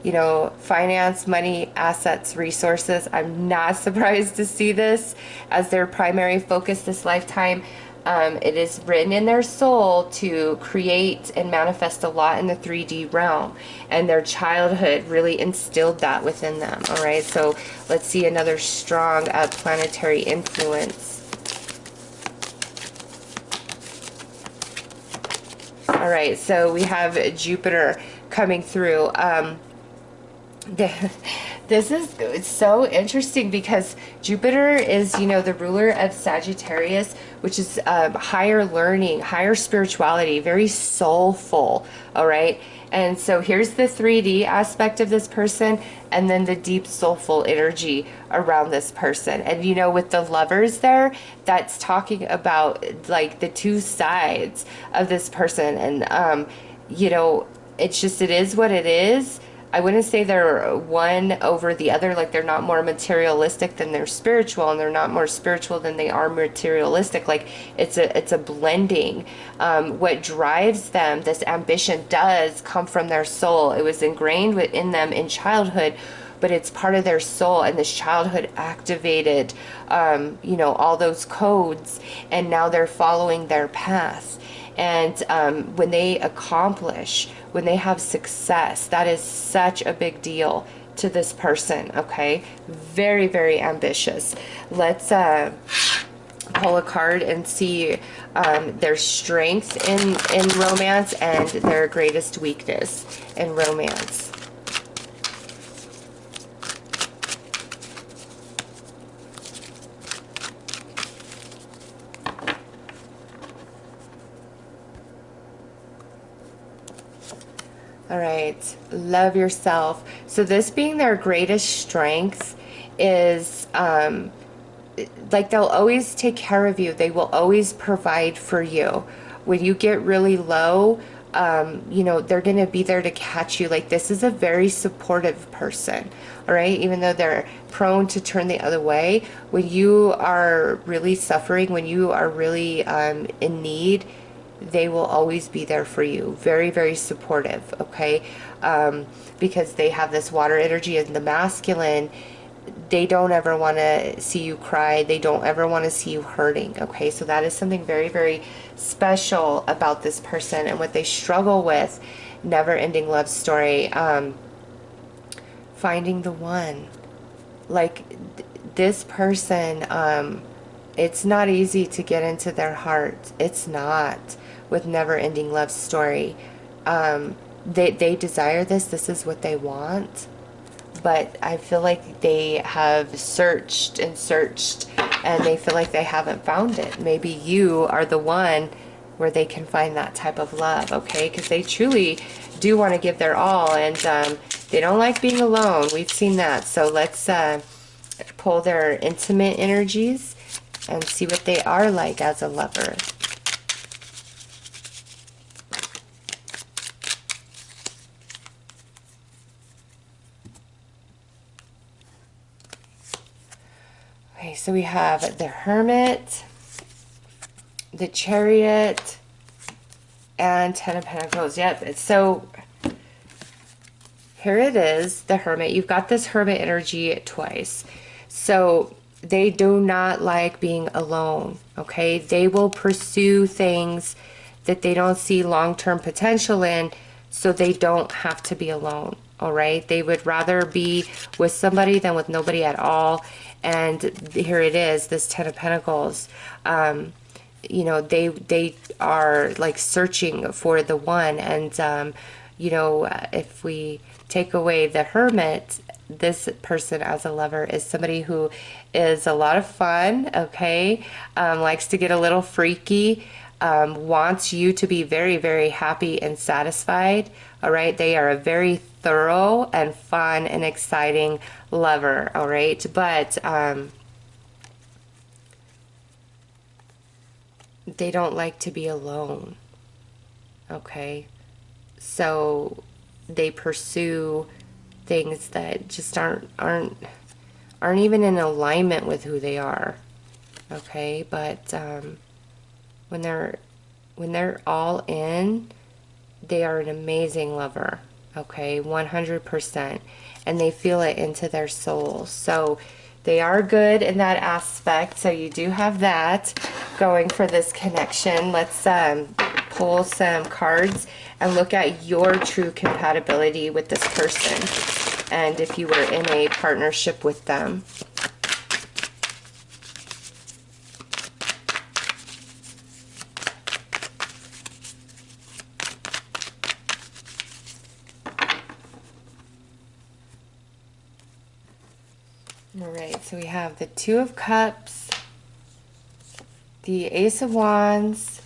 you know, finance, money, assets, resources. I'm not surprised to see this as their primary focus this lifetime. It is written in their soul to create and manifest a lot in the 3D realm, and their childhood really instilled that within them. All right, so let's see another strong planetary influence. All right, so we have Jupiter coming through. This is, it's so interesting because Jupiter is, you know, the ruler of Sagittarius, which is higher learning, higher spirituality, very soulful. All right. And so here's the 3D aspect of this person, and then the deep soulful energy around this person. And, you know, with the lovers there, that's talking about like the two sides of this person. And, you know, it's just, it is what it is. I wouldn't say they're one over the other, like they're not more materialistic than they're spiritual, and they're not more spiritual than they are materialistic. Like it's a blending. What drives them, this ambition, does come from their soul. It was ingrained within them in childhood, but it's part of their soul, and this childhood activated, you know, all those codes, and now they're following their path. And when they accomplish, when they have success, that is such a big deal to this person, okay? Very, very ambitious. Let's pull a card and see their strength in romance and their greatest weakness in romance. All right, love yourself. So this being their greatest strength is like they'll always take care of you. They will always provide for you. When you get really low, you know, they're going to be there to catch you. Like, this is a very supportive person. All right, even though they're prone to turn the other way, when you are really suffering, when you are really in need, they will always be there for you. Very, very supportive, okay? Because they have this water energy and the masculine. They don't ever want to see you cry. They don't ever want to see you hurting, okay? So that is something very, very special about this person and what they struggle with. Never-ending love story. Finding the one. Like, this person, it's not easy to get into their heart. It's not. With never-ending love story, they desire this. This is what they want, but I feel like they have searched and searched, and they feel like they haven't found it. Maybe you are the one where they can find that type of love, okay? Because they truly do want to give their all, and they don't like being alone. We've seen that. So let's pull their intimate energies and see what they are like as a lover. Okay, so we have the Hermit, the Chariot, and Ten of Pentacles. Yep, it's so here it is, the Hermit. You've got this Hermit energy twice. So they do not like being alone, okay? They will pursue things that they don't see long-term potential in, so they don't have to be alone, all right? They would rather be with somebody than with nobody at all. And here it is, this Ten of Pentacles. You know, they are like searching for the one. And you know, if we take away the Hermit, this person as a lover is somebody who is a lot of fun, okay? Likes to get a little freaky, wants you to be very, very happy and satisfied, all right? They are a very thorough and fun and exciting lover, all right? But they don't like to be alone, okay? So they pursue things that just aren't even in alignment with who they are, okay? But when they're all in, they are an amazing lover, okay? 100%, and they feel it into their soul. So they are good in that aspect. So you do have that going for this connection. Let's pull some cards and look at your true compatibility with this person, and if you were in a partnership with them. All right, so we have the Two of Cups, the Ace of Wands,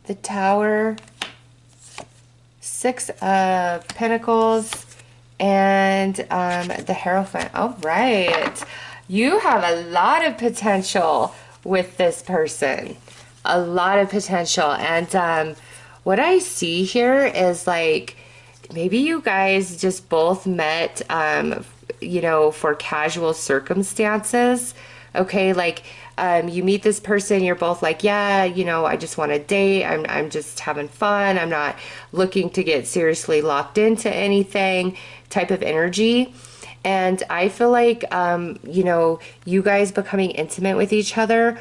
the Tower, Six of Pentacles, and the Hierophant. All right, you have a lot of potential with this person, a lot of potential. And what I see here is like maybe you guys just both met you know, for casual circumstances, okay? Like you meet this person, you're both like, yeah, you know, I just want to date, I'm just having fun, I'm not looking to get seriously locked into anything type of energy. And I feel like you know, you guys becoming intimate with each other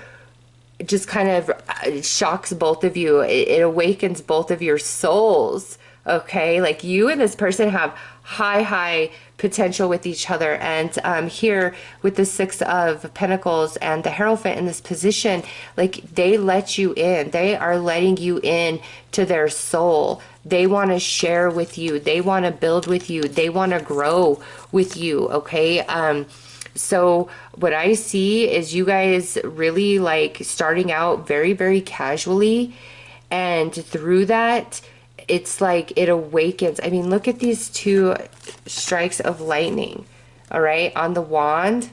just kind of shocks both of you. It awakens both of your souls, okay? Like you and this person have high potential with each other. And here with the Six of Pentacles and the Hierophant in this position, like they let you in. They are letting you in to their soul. They want to share with you. They want to build with you. They want to grow with you, okay? So what I see is you guys really like starting out very, very casually, and through that, it's like it awakens. I mean, look at these two strikes of lightning, all right, on the wand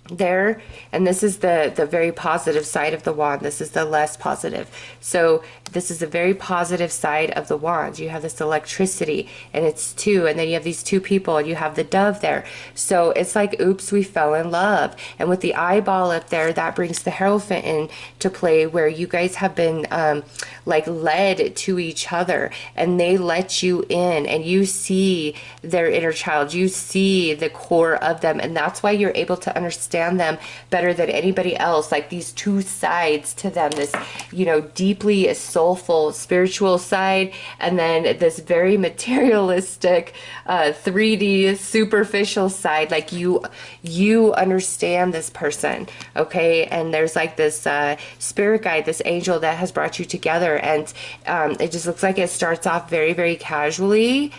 there. And this is the very positive side of the wand. This is the less positive. So this is the very positive side of the wand. You have this electricity, and it's two, and then you have these two people, and you have the dove there. So it's like, oops, we fell in love. And with the eyeball up there, that brings the Hierophant in to play, where you guys have been like led to each other, and they let you in, and you see their inner child, you see the core of them, and that's why you're able to understand them better than anybody else. Like these two sides to them, this, you know, deeply soulful spiritual side, and then this very materialistic 3D superficial side. Like you understand this person, okay? And there's like this spirit guide, this angel that has brought you together, and it just looks like it starts off very, very casually,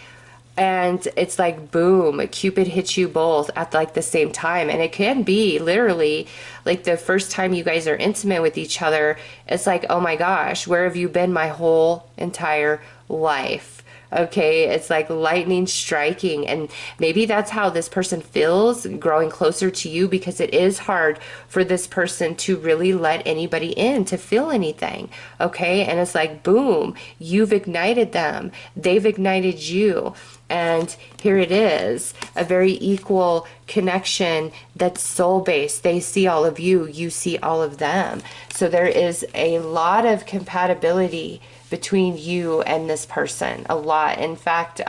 and it's like boom, Cupid hits you both at like the same time. And it can be literally like the first time you guys are intimate with each other, it's like, oh my gosh, where have you been my whole entire life? Okay, it's like lightning striking. And maybe that's how this person feels growing closer to you, because it is hard for this person to really let anybody in to feel anything, okay? And it's like boom, you've ignited them, they've ignited you. And here it is, a very equal connection that's soul-based. They see all of you, you see all of them. So there is a lot of compatibility between you and this person, a lot. In fact,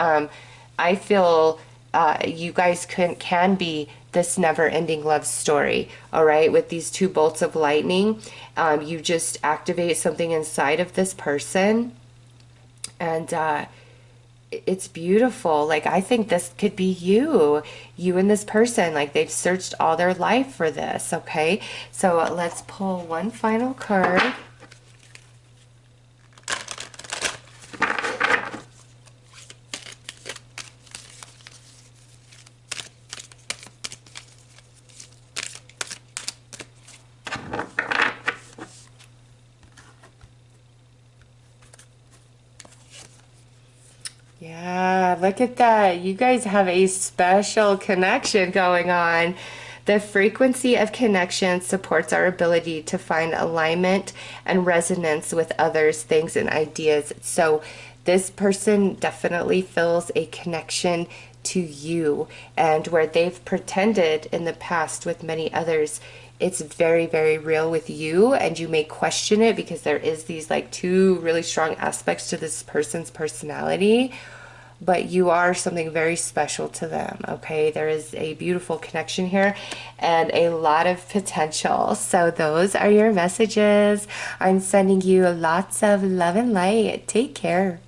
I feel you guys can be this never-ending love story. All right, with these two bolts of lightning, you just activate something inside of this person, and it's beautiful. Like, I think this could be you and this person. Like, they've searched all their life for this. Okay, so let's pull one final card. Yeah, look at that. You guys have a special connection going on. The frequency of connection supports our ability to find alignment and resonance with others, things, and ideas. So this person definitely feels a connection to you, and where they've pretended in the past with many others, it's very, very real with you, and you may question it because there is these like two really strong aspects to this person's personality, but you are something very special to them. Okay, there is a beautiful connection here and a lot of potential. So those are your messages. I'm sending you lots of love and light. Take care.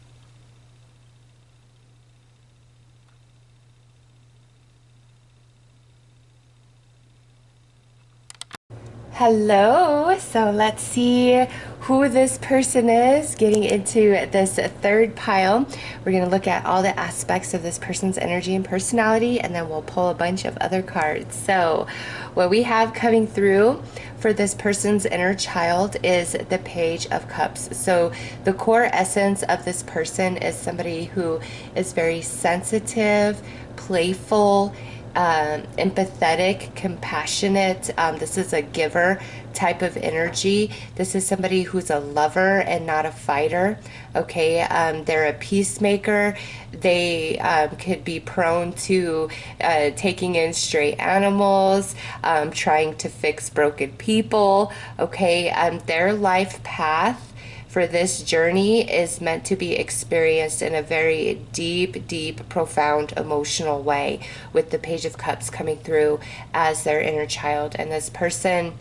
Hello, so let's see who this person is. Getting into this third pile, we're going to look at all the aspects of this person's energy and personality, and then we'll pull a bunch of other cards. So what we have coming through for this person's inner child is the Page of Cups. So the core essence of this person is somebody who is very sensitive, playful, empathetic, compassionate. This is a giver type of energy. This is somebody who's a lover and not a fighter. Okay, they're a peacemaker. They could be prone to taking in stray animals, trying to fix broken people. Okay, their life path for this journey is meant to be experienced in a very deep, deep, profound, emotional way, with the Page of Cups coming through as their inner child. And this person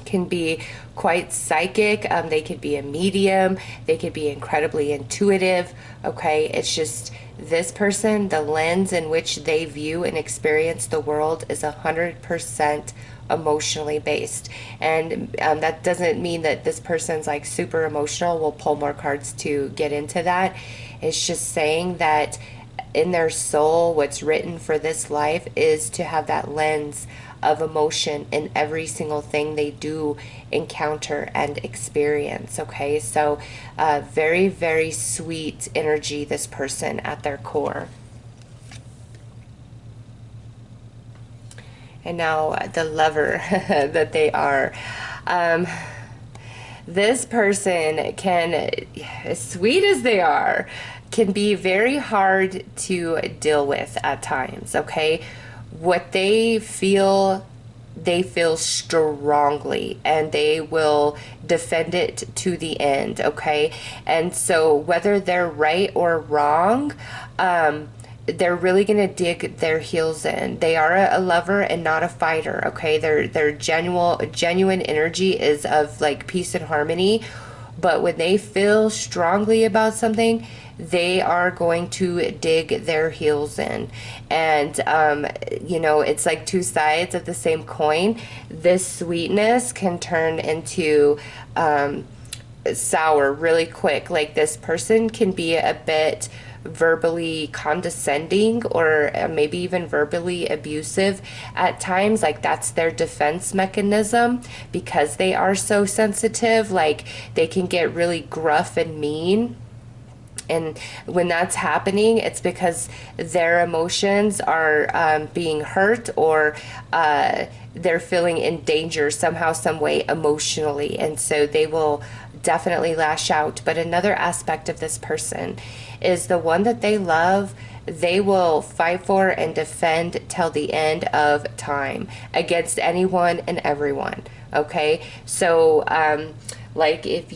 can be quite psychic. They could be a medium. They could be incredibly intuitive. Okay, it's just this person, the lens in which they view and experience the world is 100% emotionally based. And that doesn't mean that this person's like super emotional. We'll pull more cards to get into that. It's just saying that in their soul, what's written for this life is to have that lens of emotion in every single thing they do encounter and experience. Okay, so very, very sweet energy, this person at their core. And now the lover that they are. This person can, as sweet as they are, can be very hard to deal with at times. Okay, what they feel strongly, and they will defend it to the end. Okay, and so whether they're right or wrong, they're really going to dig their heels in. They are a lover and not a fighter. Okay, their genuine energy is of like peace and harmony, but when they feel strongly about something, they are going to dig their heels in. And you know, it's like two sides of the same coin. This sweetness can turn into sour really quick. Like, this person can be a bit verbally condescending, or maybe even verbally abusive at times. Like, that's their defense mechanism because they are so sensitive. Like, they can get really gruff and mean. And when that's happening, it's because their emotions are being hurt, or they're feeling in danger somehow, some way emotionally. And so they will definitely lash out. But another aspect of this person is the one that they love, they will fight for and defend till the end of time against anyone and everyone. Okay, so like if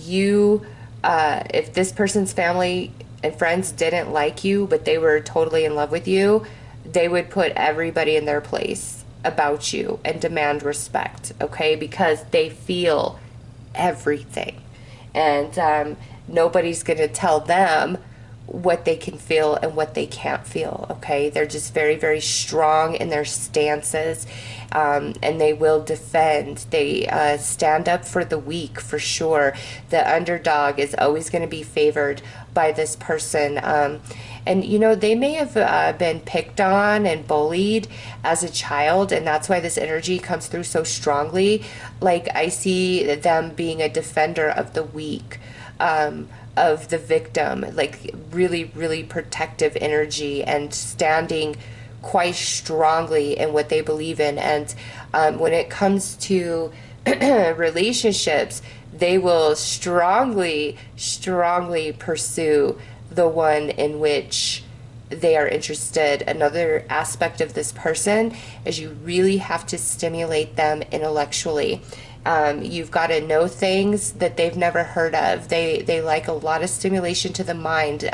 this person's family and friends didn't like you, but they were totally in love with you, they would put everybody in their place about you and demand respect, okay? Because they feel everything. And nobody's going to tell them what they can feel and what they can't feel, okay? They're just very, very strong in their stances, and they will defend. They stand up for the weak, for sure. The underdog is always going to be favored by this person. And, you know, they may have been picked on and bullied as a child, and that's why this energy comes through so strongly. Like, I see them being a defender of the weak, of the victim, like really, really protective energy and standing quite strongly in what they believe in. And when it comes to relationships, they will strongly, strongly pursue the one in which they are interested. Another aspect of this person is you really have to stimulate them intellectually. You've got to know things that they've never heard of. They like a lot of stimulation to the mind.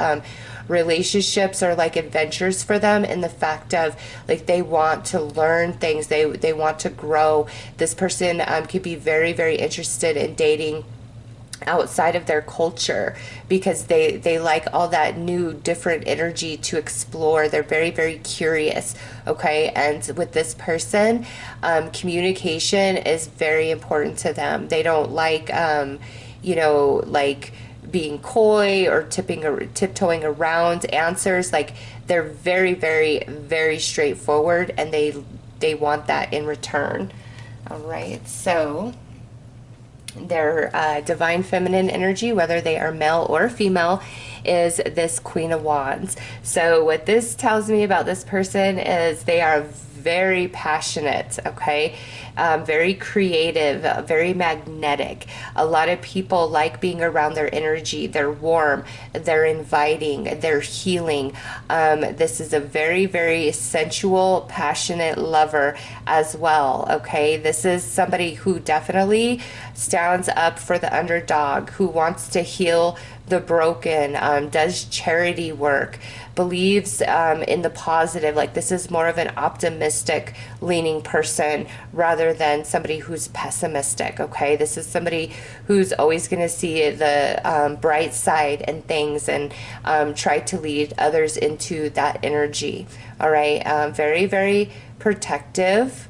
Relationships are like adventures for them in the fact of, like, they want to learn things. They want to grow. This person could be very, very interested in dating outside of their culture because they like all that new different energy to explore. They're very, very curious, okay? And with this person, communication is very important to them. They don't like like being coy or tiptoeing around answers. Like, they're very, very, very straightforward, and they want that in return. All right, so their divine feminine energy, whether they are male or female, is this Queen of Wands. So what this tells me about this person is they are very passionate, okay? Very creative, very magnetic. A lot of people like being around their energy. They're warm, they're inviting, they're healing. This is a very, very sensual, passionate lover as well, okay? This is somebody who definitely stands up for the underdog, who wants to heal the broken, does charity work, believes in the positive. Like, this is more of an optimistic leaning person rather than somebody who's pessimistic, okay? This is somebody who's always going to see the bright side and things, and try to lead others into that energy, all right? Very, very protective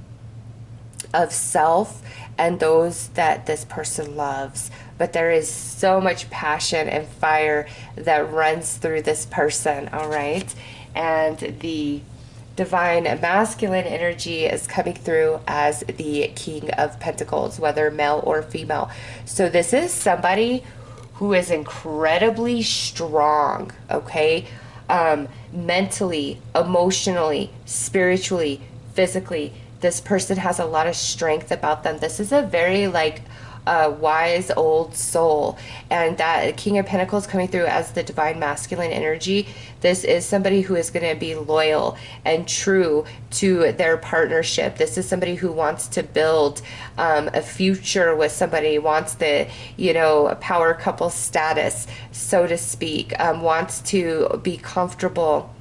of self and those that this person loves. But there is so much passion and fire that runs through this person, all right? And the divine masculine energy is coming through as the King of Pentacles, whether male or female. So this is somebody who is incredibly strong, okay? Mentally, emotionally, spiritually, physically. This person has a lot of strength about them. This is a very, like, wise old soul, and that King of Pentacles coming through as the divine masculine energy. This is somebody who is going to be loyal and true to their partnership. This is somebody who wants to build a future with somebody, wants the, power couple status, so to speak, wants to be comfortable,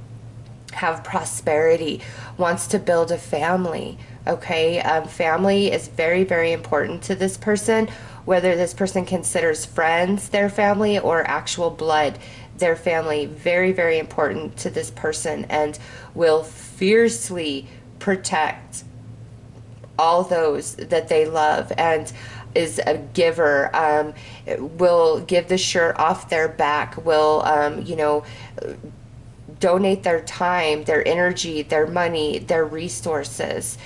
have prosperity, wants to build a family. Okay, family is very, very important to this person, whether this person considers friends their family or actual blood their family. Very, very important to this person, and will fiercely protect all those that they love, and is a giver, will give the shirt off their back, will, donate their time, their energy, their money, their resources.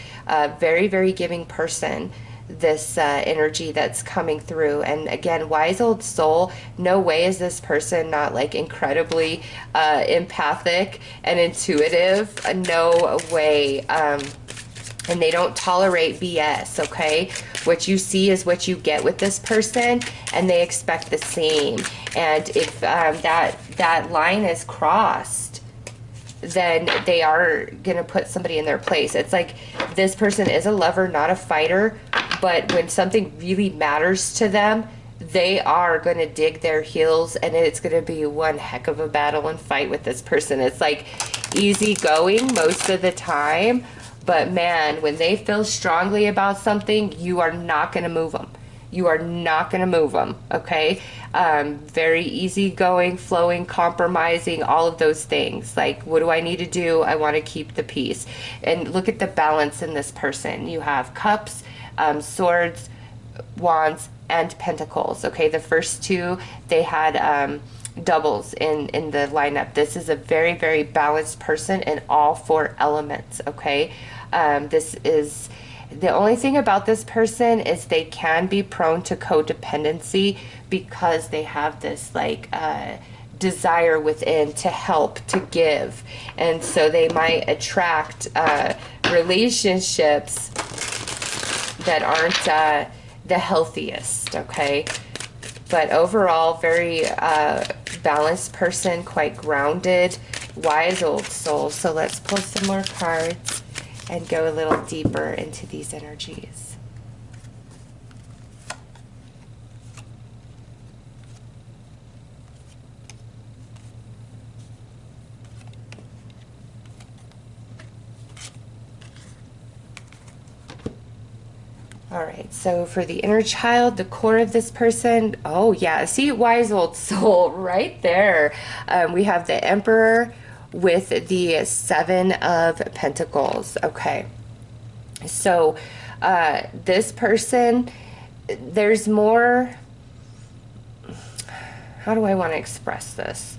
Very, very giving person, this energy that's coming through. And again, wise old soul, no way is this person not, like, incredibly empathic and intuitive. No way. And they don't tolerate BS, okay? What you see is what you get with this person, and they expect the same. And if that line is crossed, then they are gonna put somebody in their place. It's like this person is a lover, not a fighter, but when something really matters to them, they are going to dig their heels, and it's going to be one heck of a battle and fight with this person. It's like easy going most of the time, but man, when they feel strongly about something, you are not going to move them. You are not going to move them, okay? Very easygoing, flowing, compromising, all of those things. Like, what do I need to do? I want to keep the peace. And look at the balance in this person. You have cups, swords, wands, and pentacles, okay? The first two, they had doubles in the lineup. This is a very, very balanced person in all four elements, okay? This is... The only thing about this person is they can be prone to codependency because they have this like desire within to help, to give. And so they might attract relationships that aren't the healthiest, okay? But overall, very balanced person, quite grounded, wise old soul. So let's pull some more cards and go a little deeper into these energies. All right, so for the inner child, the core of this person, oh yeah, see, wise old soul right there. We have the Emperor with the Seven of Pentacles. Okay, so this person, there's more, how do I want to express this?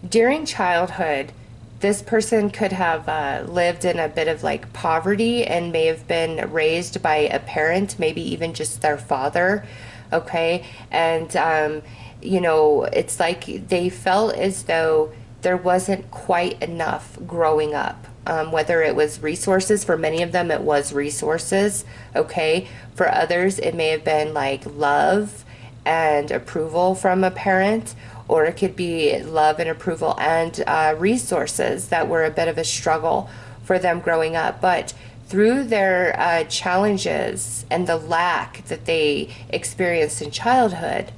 During childhood, this person could have lived in a bit of like poverty and may have been raised by a parent, maybe even just their father, okay? And you know, it's like they felt as though there wasn't quite enough growing up. Whether it was resources, for many of them it was resources, okay? For others it may have been like love and approval from a parent, or it could be love and approval and resources that were a bit of a struggle for them growing up. But through their challenges and the lack that they experienced in childhood,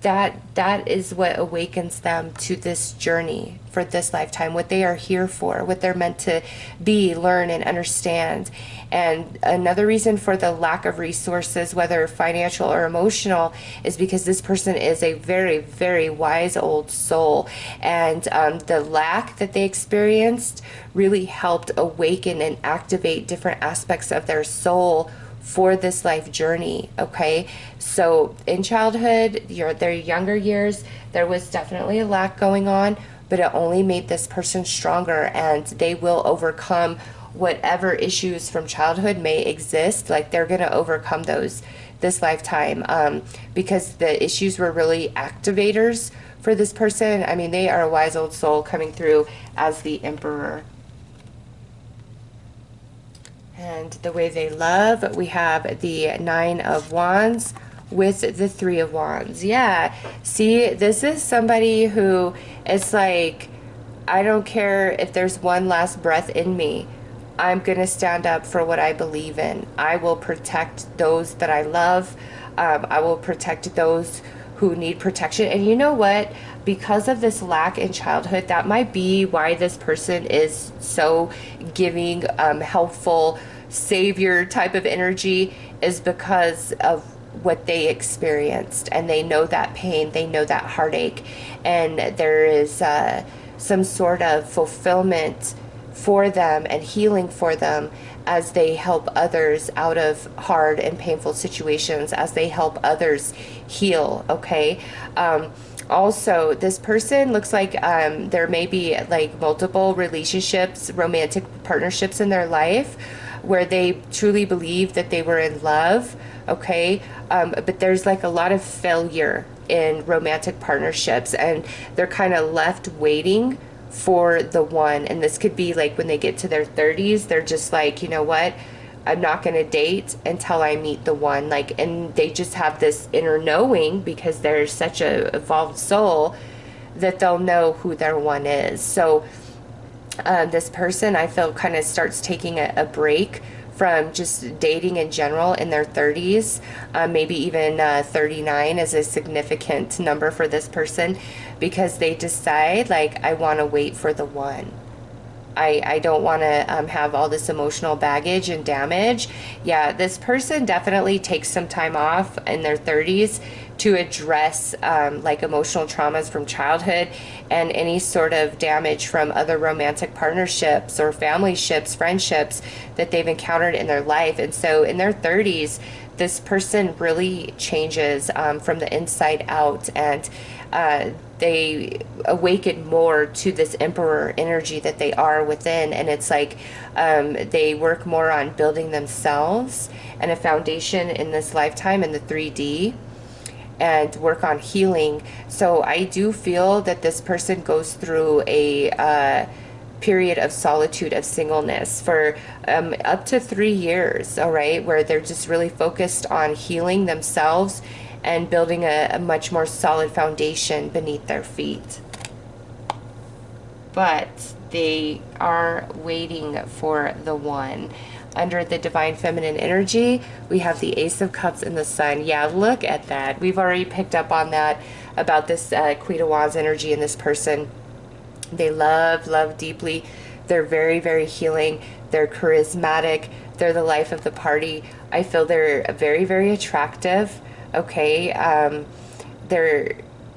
that is what awakens them to this journey for this lifetime, what they are here for, what they're meant to be, learn, and understand. And another reason for the lack of resources, whether financial or emotional, is because this person is a very, very wise old soul. And the lack that they experienced really helped awaken and activate different aspects of their soul for this life journey, okay? So in childhood, their younger years, there was definitely a lack going on, but it only made this person stronger, and they will overcome whatever issues from childhood may exist. Like, they're going to overcome those this lifetime, because the issues were really activators for this person. I mean, they are a wise old soul coming through as the Emperor. And the way they love, we have the Nine of Wands with the Three of Wands. Yeah, see, this is somebody who is like, I don't care if there's one last breath in me. I'm going to stand up for what I believe in. I will protect those that I love. I will protect those who need protection. And you know what? Because of this lack in childhood, that might be why this person is so giving, helpful, savior type of energy, is because of what they experienced, and they know that pain, they know that heartache, and there is some sort of fulfillment for them and healing for them as they help others out of hard and painful situations, as they help others heal, okay? Also, this person looks like there may be like multiple relationships, romantic partnerships in their life where they truly believe that they were in love, okay? But there's like a lot of failure in romantic partnerships, and they're kind of left waiting for the one. And this could be like when they get to their 30s, they're just like, you know what, I'm not going to date until I meet the one. Like, and they just have this inner knowing, because they're such a evolved soul, that they'll know who their one is. So this person, I feel, kind of starts taking a break from just dating in general in their 30s. Maybe even 39 is a significant number for this person, because they decide, like, I want to wait for the one. I don't want to have all this emotional baggage and damage. Yeah, this person definitely takes some time off in their 30s to address like emotional traumas from childhood and any sort of damage from other romantic partnerships or family ships, friendships that they've encountered in their life. And so in their 30s, this person really changes from the inside out, and they awaken more to this emperor energy that they are within. And it's like they work more on building themselves and a foundation in this lifetime in the 3D, and work on healing. So I do feel that this person goes through a period of solitude, of singleness for up to 3 years, all right, where they're just really focused on healing themselves and building a much more solid foundation beneath their feet. But they are waiting for the one. Under the divine feminine energy, we have the Ace of Cups and the Sun. Yeah, look at that. We've already picked up on that about this Queen of Wands energy in this person. They love deeply. They're very, very healing. They're charismatic. They're the life of the party. I feel they're very, very attractive. Okay.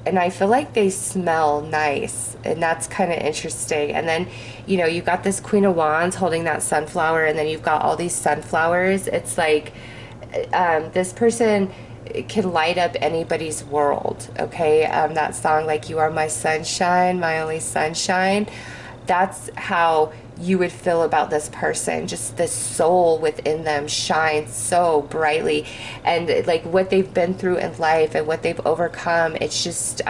And I feel like they smell nice, and that's kind of interesting. And then, you know, you've got this Queen of Wands holding that sunflower, and then you've got all these sunflowers. It's like this person can light up anybody's world, okay? That song, like, you are my sunshine, my only sunshine. That's how you would feel about this person. Just the soul within them shines so brightly, and like what they've been through in life and what they've overcome, it's just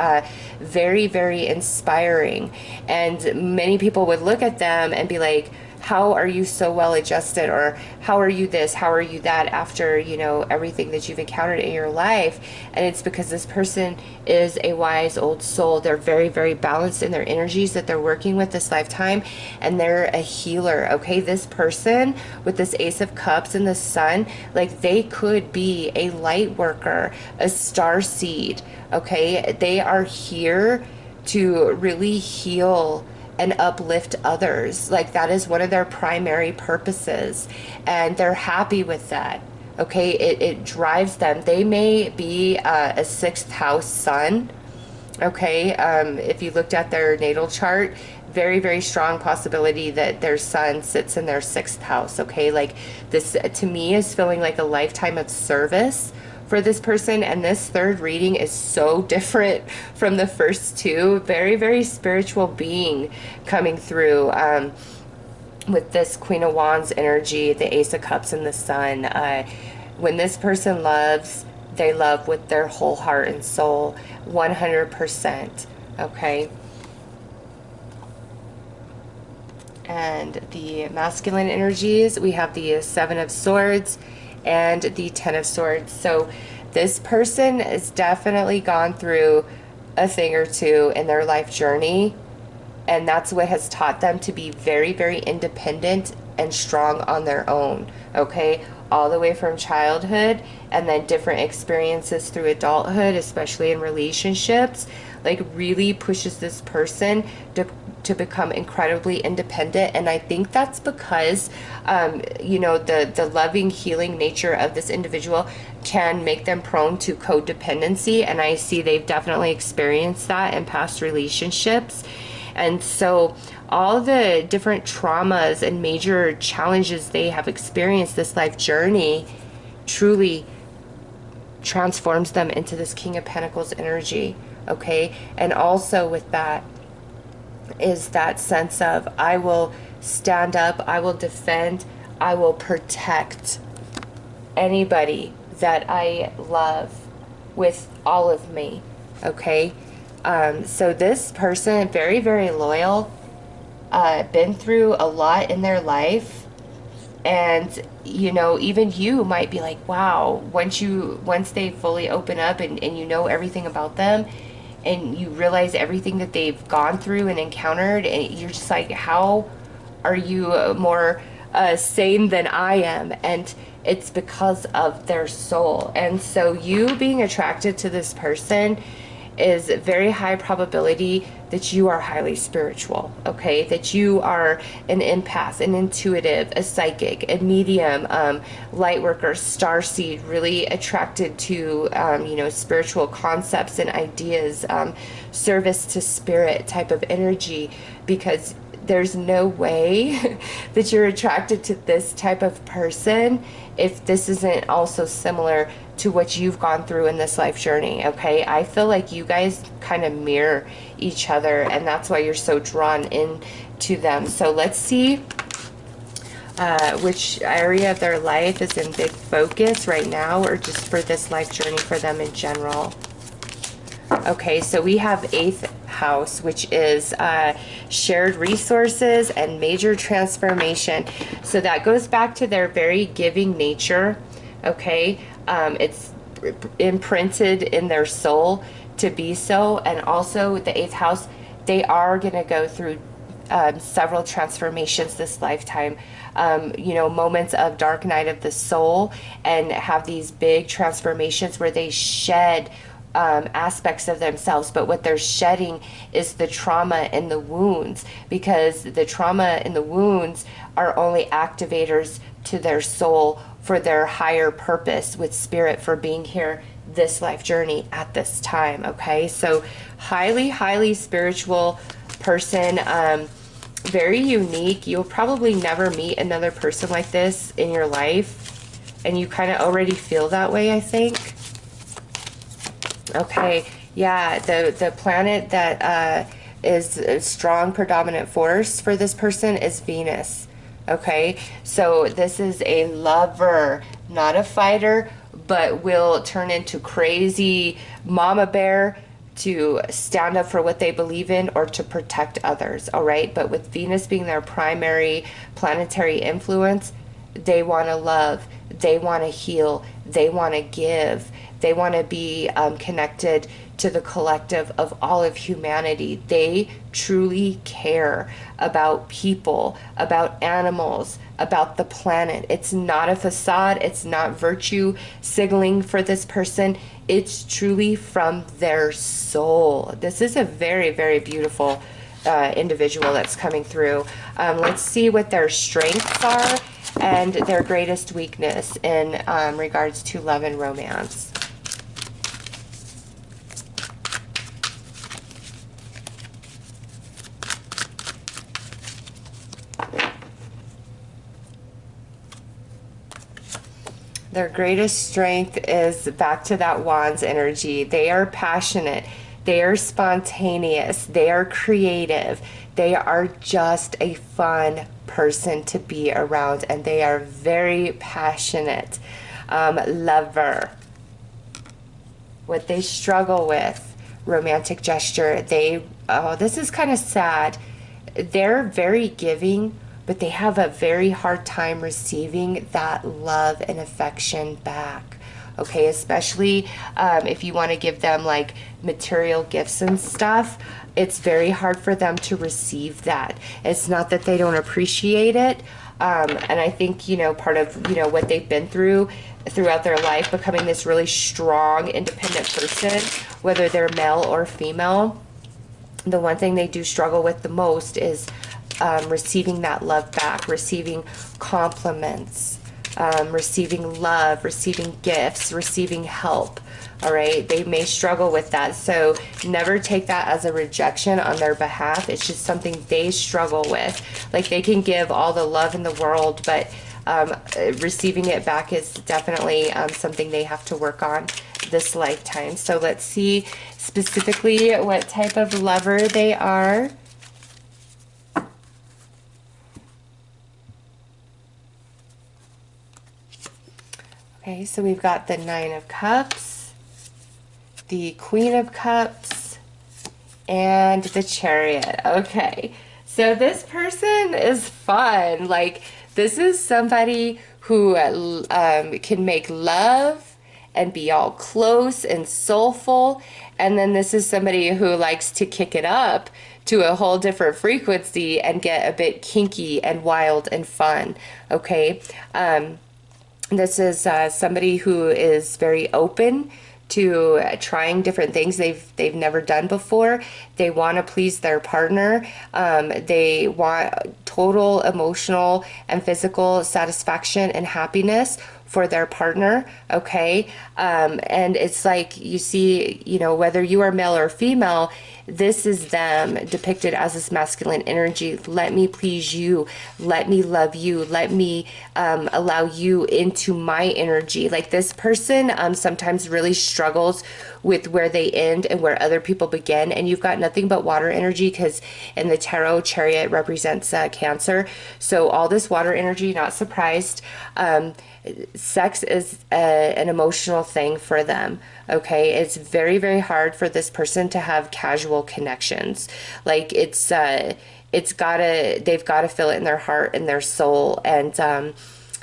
very, very inspiring. And many people would look at them and be like, how are you so well adjusted, or how are you this, how are you that, after, you know, everything that you've encountered in your life? And it's because this person is a wise old soul. They're very, very balanced in their energies that they're working with this lifetime, and they're a healer. Okay, this person with this Ace of Cups and the Sun, like, they could be a light worker, a star seed. Okay, they are here to really heal and uplift others. Like, that is one of their primary purposes, and they're happy with that. Okay, it drives them. They may be a sixth house sun. Okay, if you looked at their natal chart, very, very strong possibility that their sun sits in their sixth house. Okay, like, this to me is feeling like a lifetime of service for this person. And this third reading is so different from the first two. Very, very spiritual being coming through with this Queen of Wands energy, the Ace of Cups and the Sun. When this person loves, they love with their whole heart and soul, 100%. Okay. And the masculine energies, we have the Seven of Swords and the Ten of Swords. So this person has definitely gone through a thing or two in their life journey, and that's what has taught them to be very, very independent and strong on their own. Okay, all the way from childhood, and then different experiences through adulthood, especially in relationships, like, really pushes this person to become incredibly independent. And I think that's because you know, the loving, healing nature of this individual can make them prone to codependency, and I see they've definitely experienced that in past relationships. And so all the different traumas and major challenges they have experienced this life journey truly transforms them into this King of Pentacles energy. Okay, and also with that is that sense of, I will stand up, I will defend, I will protect anybody that I love with all of me. Okay, so this person, very, very loyal, been through a lot in their life. And, you know, even you might be like, wow, once they fully open up and you know everything about them, and you realize everything that they've gone through and encountered, and you're just like, how are you more sane than I am, and it's because of their soul. And so you being attracted to this person is very high probability that you are highly spiritual, okay? That you are an empath, an intuitive, a psychic, a medium, light worker, starseed, really attracted to, spiritual concepts and ideas, service to spirit type of energy, because there's no way that you're attracted to this type of person if this isn't also similar to what you've gone through in this life journey, okay? I feel like you guys kind of mirror each other, and that's why you're so drawn into them. So let's see which area of their life is in big focus right now, or just for this life journey for them in general. Okay, so we have 8th house, which is shared resources and major transformation. So that goes back to their very giving nature, okay? It's imprinted in their soul to be so. And also the 8th house, they are going to go through several transformations this lifetime. Moments of dark night of the soul, and have these big transformations where they shed aspects of themselves, but what they're shedding is the trauma and the wounds, because the trauma and the wounds are only activators to their soul for their higher purpose with spirit for being here this life journey at this time. Okay, so highly spiritual person, very unique. You'll probably never meet another person like this in your life, and you kind of already feel that way, I think. Okay, yeah, the planet that is a strong predominant force for this person is Venus. Okay, so this is a lover, not a fighter, but will turn into crazy mama bear to stand up for what they believe in or to protect others. All right, but with Venus being their primary planetary influence, they want to love, they want to heal, they want to give. They want to be connected to the collective of all of humanity. They truly care about people, about animals, about the planet. It's not a facade. It's not virtue signaling for this person. It's truly from their soul. This is a very beautiful individual that's coming through. Let's see what their strengths are and their greatest weakness in regards to love and romance. Their greatest strength is back to that Wands energy. They are passionate. They are spontaneous. They are creative. They are just a fun person to be around, and they are very passionate. Lover. What they struggle with, romantic gesture. This is kind of sad. They're very giving, but they have a very hard time receiving that love and affection back. Okay, especially if you want to give them like material gifts and stuff, it's very hard for them to receive that. It's not that they don't appreciate it. And I think, part of, what they've been through throughout their life, becoming this really strong, independent person, whether they're male or female, the one thing they do struggle with the most is receiving that love back, receiving compliments, receiving love, receiving gifts, receiving help. All right, they may struggle with that, so never take that as a rejection on their behalf. It's just something they struggle with. Like, they can give all the love in the world, but receiving it back is definitely something they have to work on this lifetime. So let's see specifically what type of lover they are. Okay, so we've got the Nine of Cups, the Queen of Cups, and the Chariot. Okay, so this person is fun. Like, this is somebody who can make love and be all close and soulful. And then this is somebody who likes to kick it up to a whole different frequency and get a bit kinky and wild and fun. Okay. This is somebody who is very open to trying different things they've never done before. They want to please their partner. They want total emotional and physical satisfaction and happiness for their partner. Okay. And it's like, you see, you know, whether you are male or female, this is them depicted as this masculine energy. Let me please you. Let me love you. Let me allow you into my energy. Like, this person sometimes really struggles with where they end and where other people begin. And you've got nothing but water energy, because in the tarot, Chariot represents Cancer. So all this water energy, not surprised. Sex is an emotional thing for them. Okay, it's very, very hard for this person to have casual connections. Like, they've got to feel it in their heart and their soul. And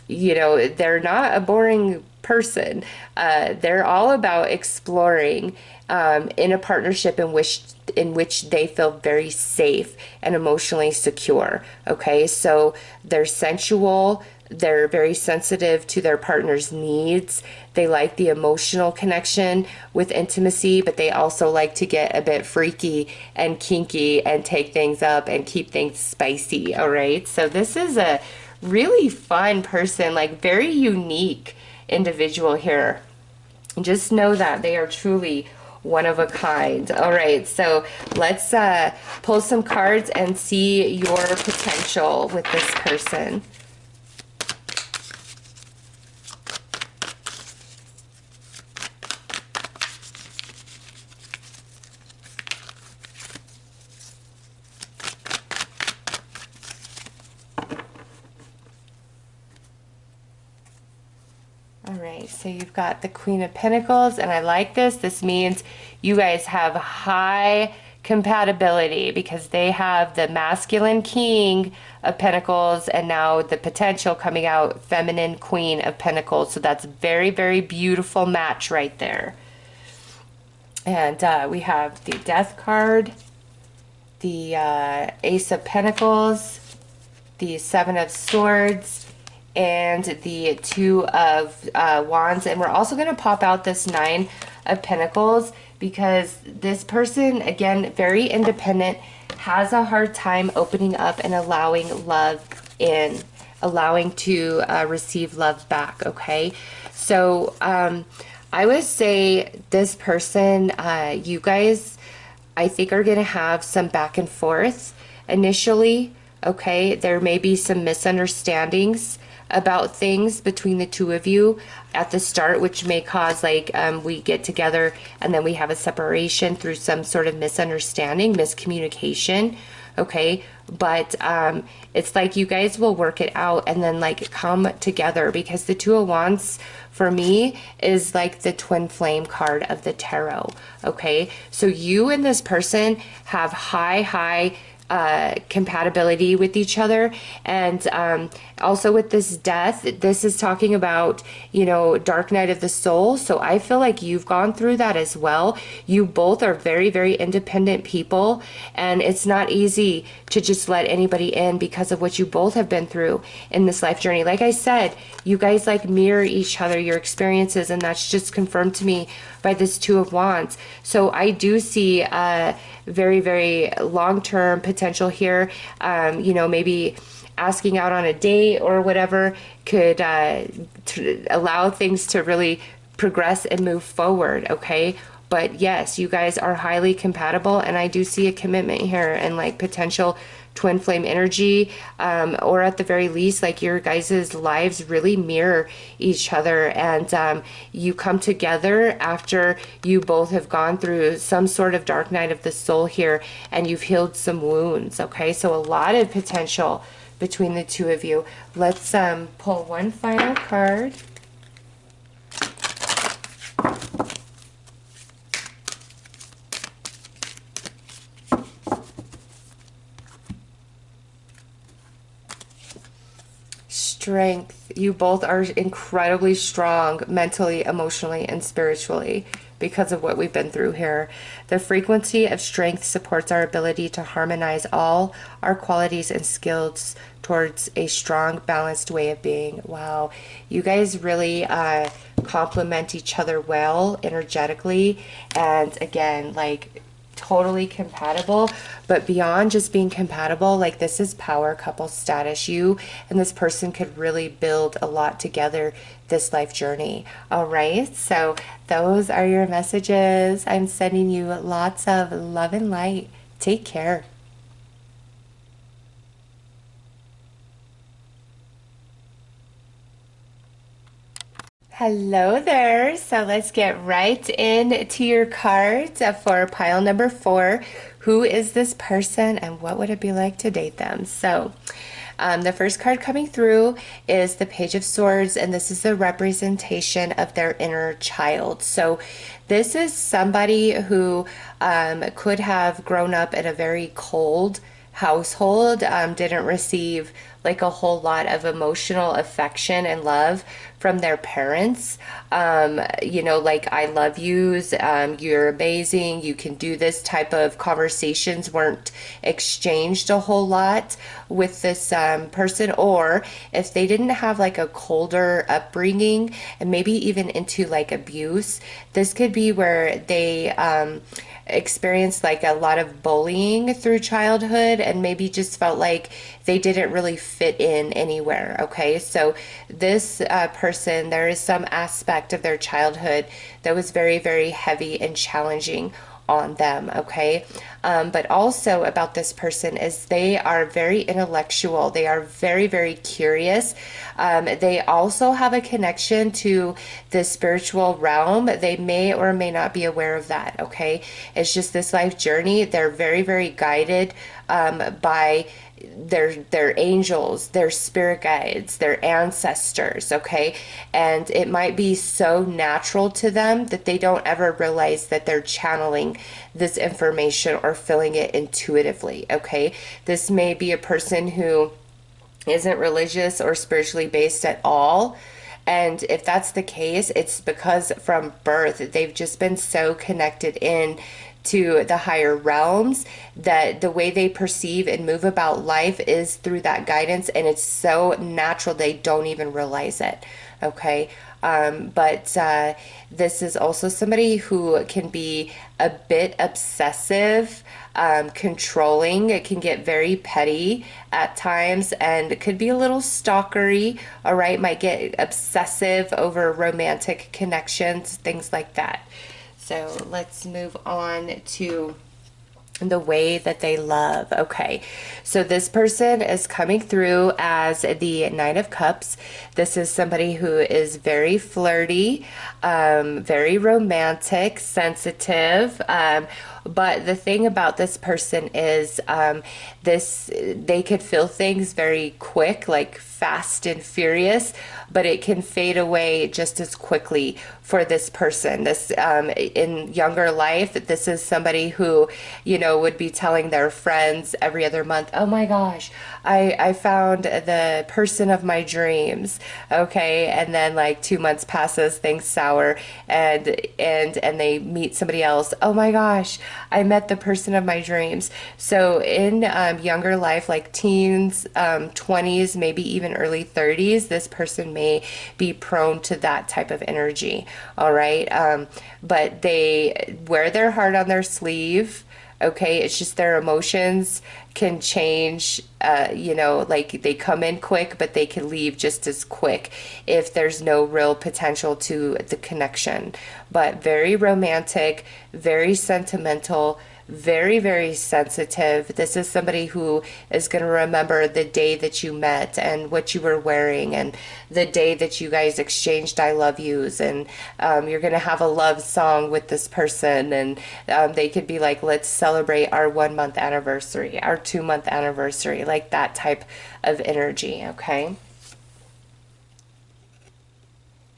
you know, they're not a boring person. They're all about exploring in a partnership in which they feel very safe and emotionally secure. Okay, so they're sensual. They're very sensitive to their partner's needs. They like the emotional connection with intimacy, but they also like to get a bit freaky and kinky and take things up and keep things spicy. All right. So this is a really fun person, like very unique individual here. Just know that they are truly one of a kind. All right, so let's pull some cards and see your potential with this person. All right, so you've got the Queen of Pentacles, and I like this. This means you guys have high compatibility, because they have the masculine King of Pentacles and now the potential coming out feminine Queen of Pentacles. So that's very, very beautiful match right there. And we have the Death card, the Ace of Pentacles, the Seven of Swords, and the Two of Wands. And we're also going to pop out this Nine of Pentacles, because this person, again, very independent, has a hard time opening up and allowing love in, allowing to receive love back. Okay, so I would say this person, you guys, I think are going to have some back and forth initially. Okay, there may be some misunderstandings about things between the two of you at the start, which may cause, like, we get together and then we have a separation through some sort of misunderstanding, miscommunication. Okay, but it's like you guys will work it out and then, like, come together, because the Two of Wands for me is like the twin flame card of the tarot. Okay, so you and this person have high compatibility with each other. And also with this Death, this is talking about, you know, dark night of the soul. So I feel like you've gone through that as well. You both are very, very independent people, and it's not easy to just let anybody in because of what you both have been through in this life journey. Like I said, you guys like mirror each other, your experiences, and that's just confirmed to me by this Two of Wands. So I do see very, very long-term potential here. You know, maybe asking out on a date or whatever could allow things to really progress and move forward. Okay, but yes, you guys are highly compatible, and I do see a commitment here and, like, potential twin flame energy, or at the very least, like, your guys' lives really mirror each other, and you come together after you both have gone through some sort of dark night of the soul here, and you've healed some wounds. Okay, so a lot of potential between the two of you. Let's pull one final card. Strength. You both are incredibly strong mentally, emotionally, and spiritually. because of what we've been through here. The frequency of strength supports our ability to harmonize all our qualities and skills towards a strong, balanced way of being. Wow, you guys really complement each other well energetically, and again, like totally compatible. But beyond just being compatible, like this is power couple status. You and this person could really build a lot together this life journey. All right, so those are your messages. I'm sending you lots of love and light. Take care. Hello there. So let's get right into your cards for pile number 4. Who is this person and what would it be like to date them? So the first card coming through is the Page of Swords, and this is the representation of their inner child. So this is somebody who could have grown up in a very cold household, didn't receive like a whole lot of emotional affection and love from their parents. You know, like I love yous, you're amazing, you can do this type of conversations weren't exchanged a whole lot with this person. Or if they didn't have like a colder upbringing and maybe even into like abuse, this could be where they experienced like a lot of bullying through childhood and maybe just felt like they didn't really fit in anywhere. Okay, so this person, there is some aspect of their childhood that was very, very heavy and challenging on them. Okay, but also about this person is they are very intellectual, they are very, very curious. They also have a connection to the spiritual realm. They may or may not be aware of that. Okay, it's just this life journey. They're very, very guided by their angels, their spirit guides, their ancestors. Okay, and it might be so natural to them that they don't ever realize that they're channeling this information or feeling it intuitively. Okay, this may be a person who isn't religious or spiritually based at all. And if that's the case, it's because from birth they've just been so connected in to the higher realms that the way they perceive and move about life is through that guidance, and it's so natural they don't even realize it. Okay, but this is also somebody who can be a bit obsessive, controlling. It can get very petty at times, and it could be a little stalkery. All right, might get obsessive over romantic connections, things like that. So let's move on to the way that they love. Okay, so this person is coming through as the Nine of Cups. This is somebody who is very flirty, very romantic, sensitive. But the thing about this person is they could feel things very quick, like fast and furious, but it can fade away just as quickly for this person. This in younger life, this is somebody who, you know, would be telling their friends every other month, oh my gosh, I found the person of my dreams. Okay, and then like 2 months passes, things sour, and they meet somebody else. Oh my gosh, I met the person of my dreams. So in younger life, like teens, 20s, maybe even early 30s, this person may be prone to that type of energy. All right, but they wear their heart on their sleeve. Okay, it's just their emotions can change, you know, like they come in quick, but they can leave just as quick if there's no real potential to the connection. But very romantic, very sentimental, very, very sensitive. This is somebody who is going to remember the day that you met and what you were wearing and the day that you guys exchanged I love yous, and you're going to have a love song with this person, and they could be like, let's celebrate our 1 month anniversary, our 2 month anniversary, like that type of energy. Okay,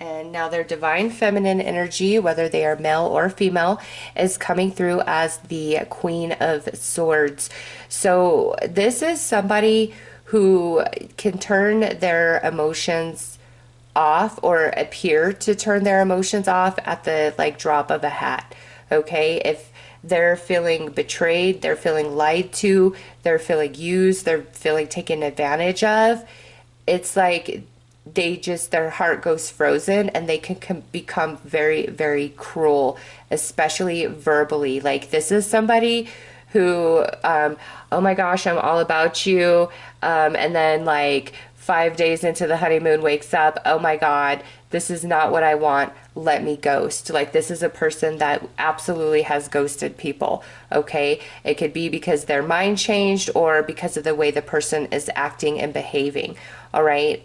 and now their divine feminine energy, whether they are male or female, is coming through as the Queen of Swords. So this is somebody who can turn their emotions off or appear to turn their emotions off at the like drop of a hat. Okay, if they're feeling betrayed, they're feeling lied to, they're feeling used, they're feeling taken advantage of, it's like their heart goes frozen and they can become very, very cruel, especially verbally. Like, this is somebody who, oh my gosh, I'm all about you. And then, like, 5 days into the honeymoon, wakes up, oh my God, this is not what I want. Let me ghost. Like, this is a person that absolutely has ghosted people. Okay. It could be because their mind changed or because of the way the person is acting and behaving. All right.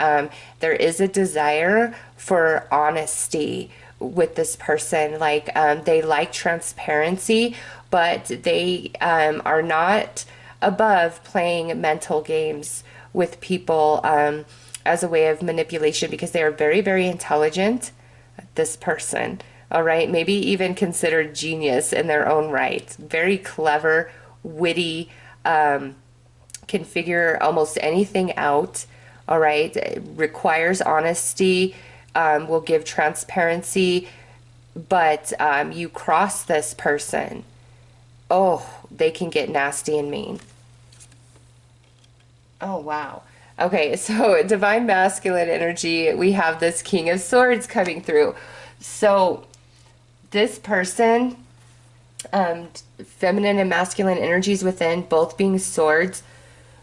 There is a desire for honesty with this person. Like, they like transparency, but they are not above playing mental games with people as a way of manipulation, because they are very, very intelligent, this person. All right. Maybe even considered genius in their own right. Very clever, witty, can figure almost anything out. All right. It requires honesty, will give transparency, but you cross this person, oh, they can get nasty and mean. Oh, wow. Okay, so divine masculine energy, we have this King of Swords coming through. So this person, feminine and masculine energies within, both being swords,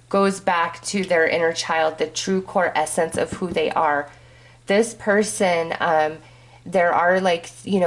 goes back to their inner child, the true core essence of who they are. This person, there are like,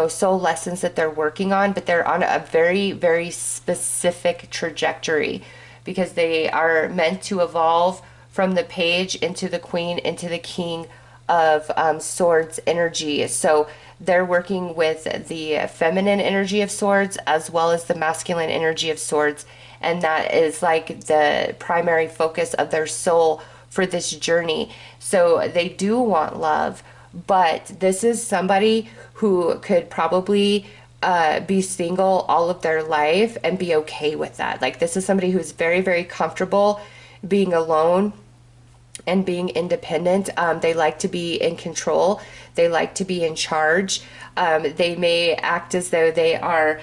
soul lessons that they're working on, but they're on a very, very specific trajectory, because they are meant to evolve from the page into the queen, into the king of swords energy. So they're working with the feminine energy of swords as well as the masculine energy of swords. And that is like the primary focus of their soul for this journey. So they do want love, but this is somebody who could probably be single all of their life and be okay with that. Like, this is somebody who's very, very comfortable being alone and being independent. They like to be in control. They like to be in charge. They may act as though they are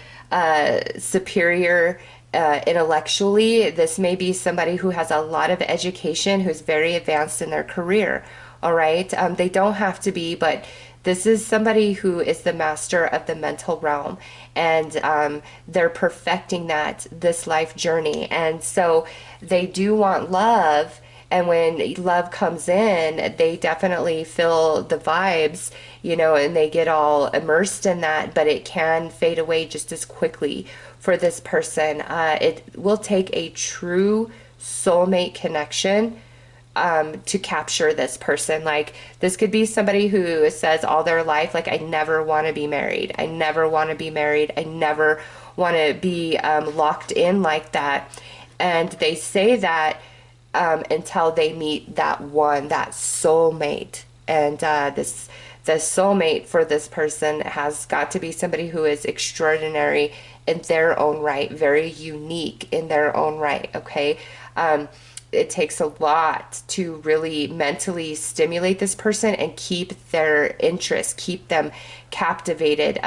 superior intellectually. This may be somebody who has a lot of education, who's very advanced in their career. All right. They don't have to be, but this is somebody who is the master of the mental realm, and they're perfecting that this life journey. And so they do want love. And when love comes in, they definitely feel the vibes, and they get all immersed in that, but it can fade away just as quickly for this person. It will take a true soulmate connection to capture this person. Like, this could be somebody who says all their life, like, I never want to be married. I never want to be married. I never want to be locked in like that. And they say that until they meet that one, that soulmate. And the soulmate for this person has got to be somebody who is extraordinary in their own right, very unique in their own right. Okay. It takes a lot to really mentally stimulate this person and keep their interest, keep them captivated.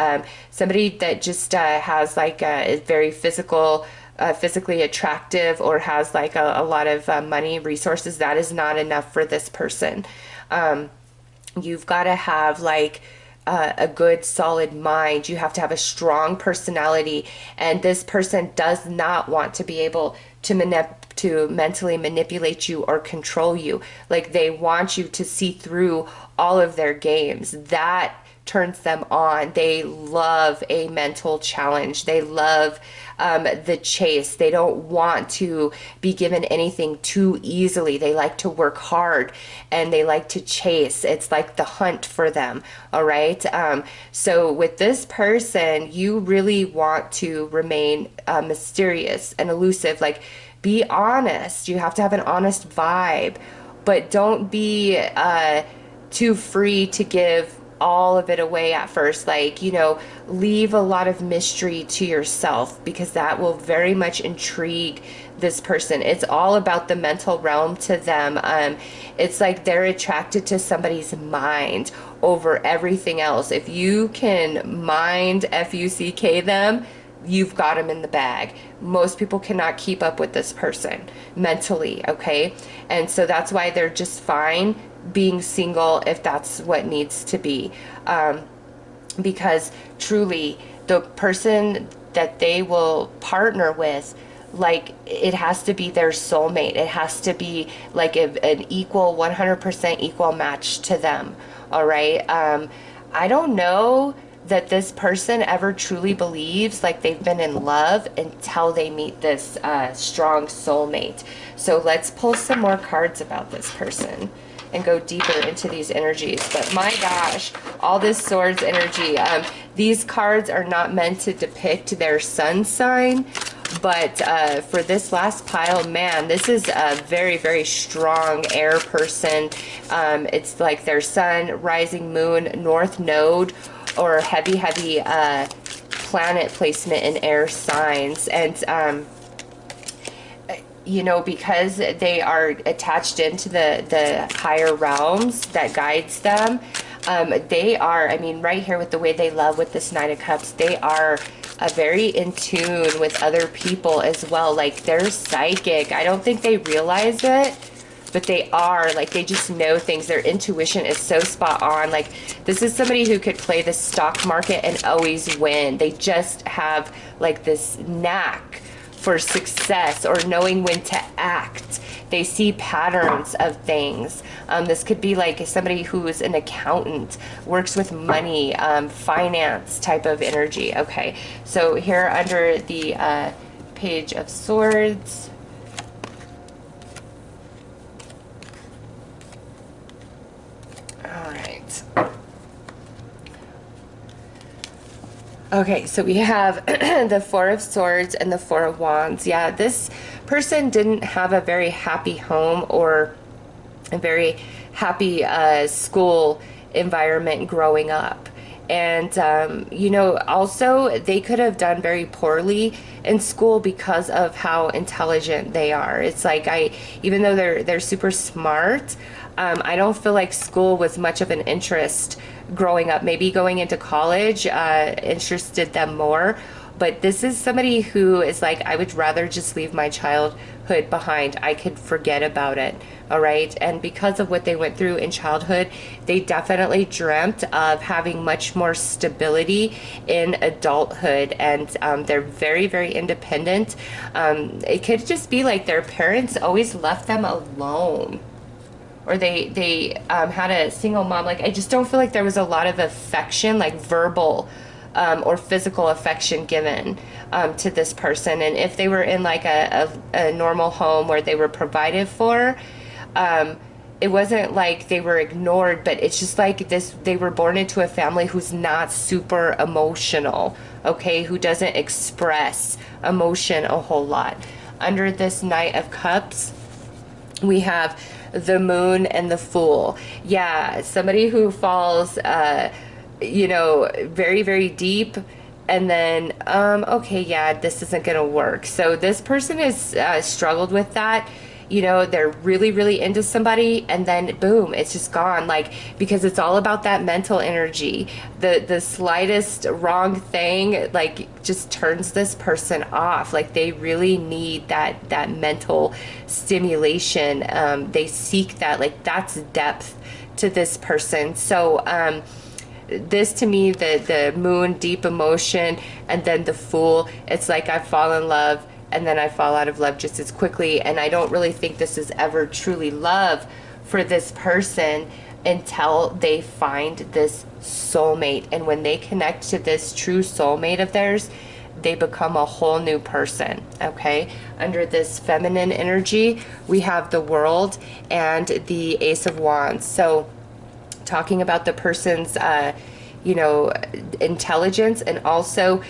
Somebody that just has like is very physically attractive, or has like a lot of money, resources, that is not enough for this person. You've got to have like a good solid mind. You have to have a strong personality, and this person does not want to be able to mentally manipulate you or control you. Like, they want you to see through all of their games. That turns them on. They love a mental challenge. They love the chase. They don't want to be given anything too easily. They like to work hard and they like to chase. It's like the hunt for them. All right. So with this person, you really want to remain mysterious and elusive. Like, be honest. You have to have an honest vibe, but don't be too free to give all of it away at first. Like, you know, leave a lot of mystery to yourself, because that will very much intrigue this person. It's all about the mental realm to them. It's like they're attracted to somebody's mind over everything else. If you can mind F-U-C-K them, you've got them in the bag. Most people cannot keep up with this person mentally, okay? And so that's why they're just fine being single if that's what needs to be. Because truly, the person that they will partner with, like, it has to be their soulmate. It has to be like an equal, 100% equal match to them, all right? I don't know that this person ever truly believes like they've been in love until they meet this strong soulmate. So let's pull some more cards about this person and go deeper into these energies. But my gosh, all this swords energy. These cards are not meant to depict their sun sign, but for this last pile, man, this is a very, very strong air person. It's like their sun, rising moon, north node, or heavy planet placement in air signs. And you know, because they are attached into the higher realms that guides them, they are, I mean, right here with the way they love with this Knight of Cups, they are very in tune with other people as well. Like, they're psychic. I don't think they realize it, but they are. Like, they just know things. Their intuition is so spot on. Like, this is somebody who could play the stock market and always win. They just have like this knack for success, or knowing when to act. They see patterns of things. This could be like somebody who is an accountant, works with money, finance type of energy. Okay, so here under the Page of Swords, all right. Okay, so we have the Four of Swords and the Four of Wands. Yeah, this person didn't have a very happy home or a very happy school environment growing up. And, you know, also they could have done very poorly in school because of how intelligent they are. It's like, even though they're super smart, I don't feel like school was much of an interest growing up. Maybe going into college interested them more. But this is somebody who is like, I would rather just leave my childhood behind. I could forget about it. All right. And because of what they went through in childhood, they definitely dreamt of having much more stability in adulthood. And they're very, very independent. It could just be like their parents always left them alone, or they had a single mom. Like, I just don't feel like there was a lot of affection, like verbal or physical affection given to this person. And if they were in like a normal home where they were provided for, it wasn't like they were ignored, but it's just like this, they were born into a family who's not super emotional, okay, who doesn't express emotion a whole lot. Under this Knight of Cups, we have the Moon and the Fool. Yeah, somebody who falls, you know, very, very deep, and then, okay, yeah, this isn't gonna work. So this person has struggled with that. You know, they're really, really into somebody, and then boom, it's just gone. Like, because it's all about that mental energy. The slightest wrong thing, like, just turns this person off. Like, they really need that mental stimulation. They seek that. Like, that's depth to this person. So this, to me, the Moon, deep emotion, and then the Fool, it's like I fall in love and then I fall out of love just as quickly. And I don't really think this is ever truly love for this person until they find this soulmate. And when they connect to this true soulmate of theirs, they become a whole new person. Okay, under this feminine energy, we have the World and the Ace of Wands. So talking about the person's you know, intelligence, and also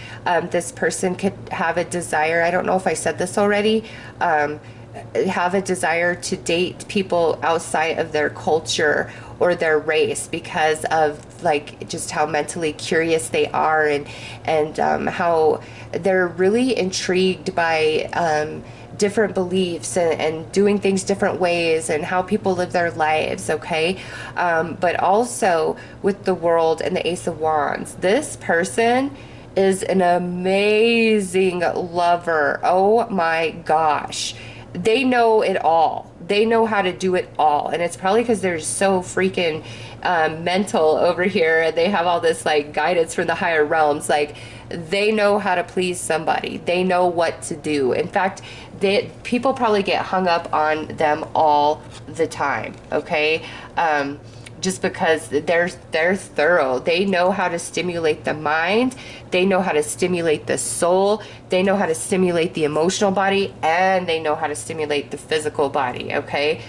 this person could have a desire, I don't know if I said this already, have a desire to date people outside of their culture, or their race, because of like just how mentally curious they are, and how they're really intrigued by different beliefs and doing things different ways and how people live their lives, okay? But also with the World and the Ace of Wands, this person is an amazing lover. Oh my gosh. They know it all. They know how to do it all. And it's probably because they're so freaking mental over here, and they have all this like guidance from the higher realms. Like, they know how to please somebody. They know what to do. In fact, people probably get hung up on them all the time, okay? Just because they're thorough. They know how to stimulate the mind. They know how to stimulate the soul. They know how to stimulate the emotional body, and they know how to stimulate the physical body, okay?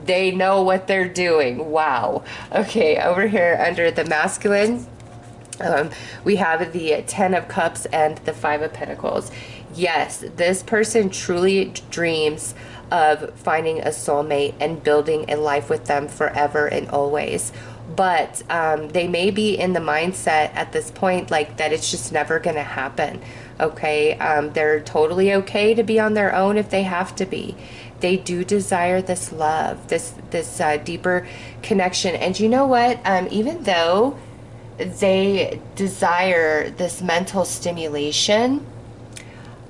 They know what they're doing. Wow. Okay, over here under the masculine, we have the 10 of Cups and the 5 of Pentacles. Yes, this person truly dreams of finding a soulmate and building a life with them forever and always. But they may be in the mindset at this point like that it's just never going to happen. Okay, they're totally okay to be on their own if they have to be. They do desire this love, this deeper connection. And you know what? Even though they desire this mental stimulation,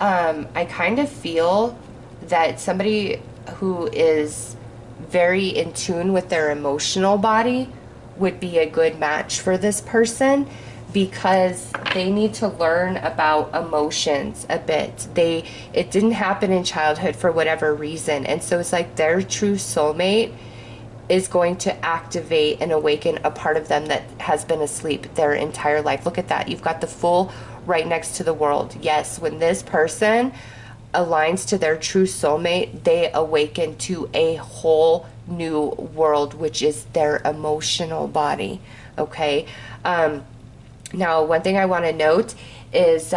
I kind of feel that somebody who is very in tune with their emotional body would be a good match for this person, because they need to learn about emotions a bit. It didn't happen in childhood for whatever reason, and so it's like their true soulmate is going to activate and awaken a part of them that has been asleep their entire life. Look at that. You've got the Fool right next to the World. Yes, when this person aligns to their true soulmate, they awaken to a whole new world, which is their emotional body. Okay. Now, one thing I want to note is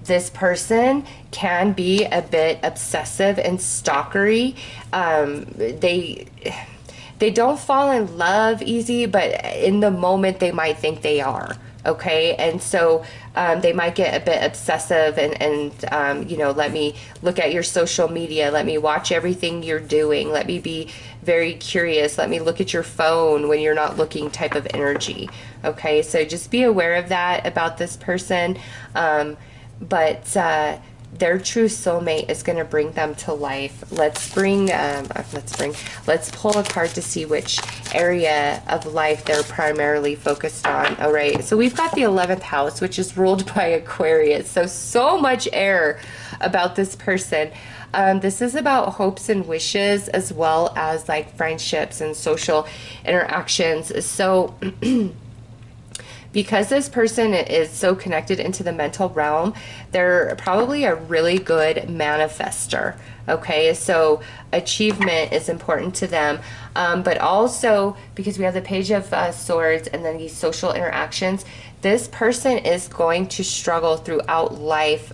this person can be a bit obsessive and stalkery. They don't fall in love easy, but in the moment they might think they are. Okay, and so they might get a bit obsessive and you know, let me look at your social media, let me watch everything you're doing, let me be very curious, let me look at your phone when you're not looking type of energy. Okay, so just be aware of that about this person. But their true soulmate is going to bring them to life. Let's pull a card to see which area of life they're primarily focused on. All right, so we've got the 11th house, which is ruled by Aquarius. So much air about this person. This is about hopes and wishes, as well as like friendships and social interactions. So because this person is so connected into the mental realm, they're probably a really good manifester. Okay, so achievement is important to them, but also because we have the Page of Swords and then these social interactions, this person is going to struggle throughout life,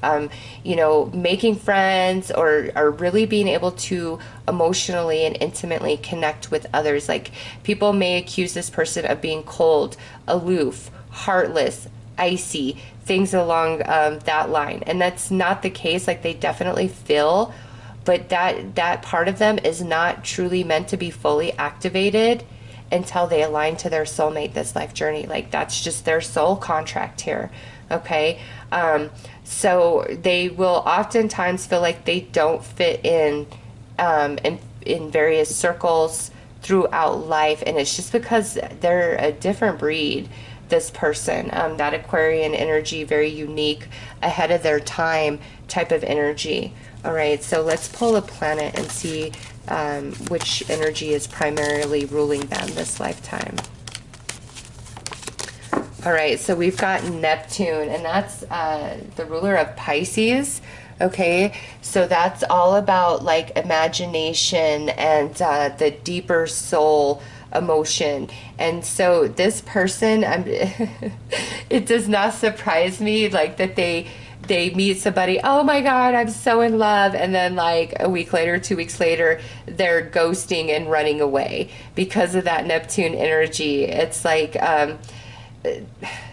you know, making friends or really being able to emotionally and intimately connect with others. Like, people may accuse this person of being cold, aloof, heartless, icy, things along that line, and that's not the case. Like, they definitely feel, but that part of them is not truly meant to be fully activated until they align to their soulmate this life journey. Like, that's just their soul contract here. Okay, so they will oftentimes feel like they don't fit in various circles throughout life, and it's just because they're a different breed, this person. That Aquarian energy, very unique, ahead of their time type of energy. All right, so let's pull a planet and see which energy is primarily ruling them this lifetime. All right, so we've got Neptune, and that's the ruler of Pisces. Okay, so that's all about like imagination and the deeper soul emotion. And so this person, it does not surprise me like that they they meet somebody, oh my God, I'm so in love. And then like a week later, 2 weeks later, they're ghosting and running away because of that Neptune energy. It's like,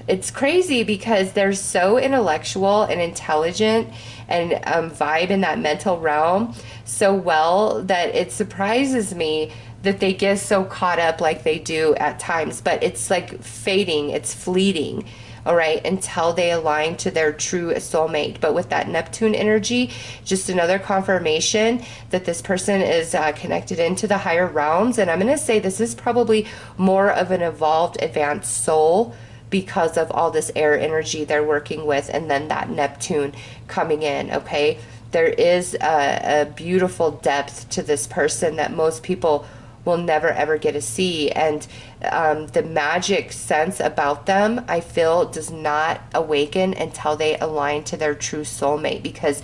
it's crazy because they're so intellectual and intelligent and vibe in that mental realm so well that it surprises me that they get so caught up like they do at times. But it's like fading, it's fleeting, all right, until they align to their true soulmate. But with that Neptune energy, just another confirmation that this person is connected into the higher realms. And I'm going to say this is probably more of an evolved, advanced soul because of all this air energy they're working with, and then that Neptune coming in, okay? There is a beautiful depth to this person that most people will never ever get to see. And the magic sense about them, I feel, does not awaken until they align to their true soulmate. Because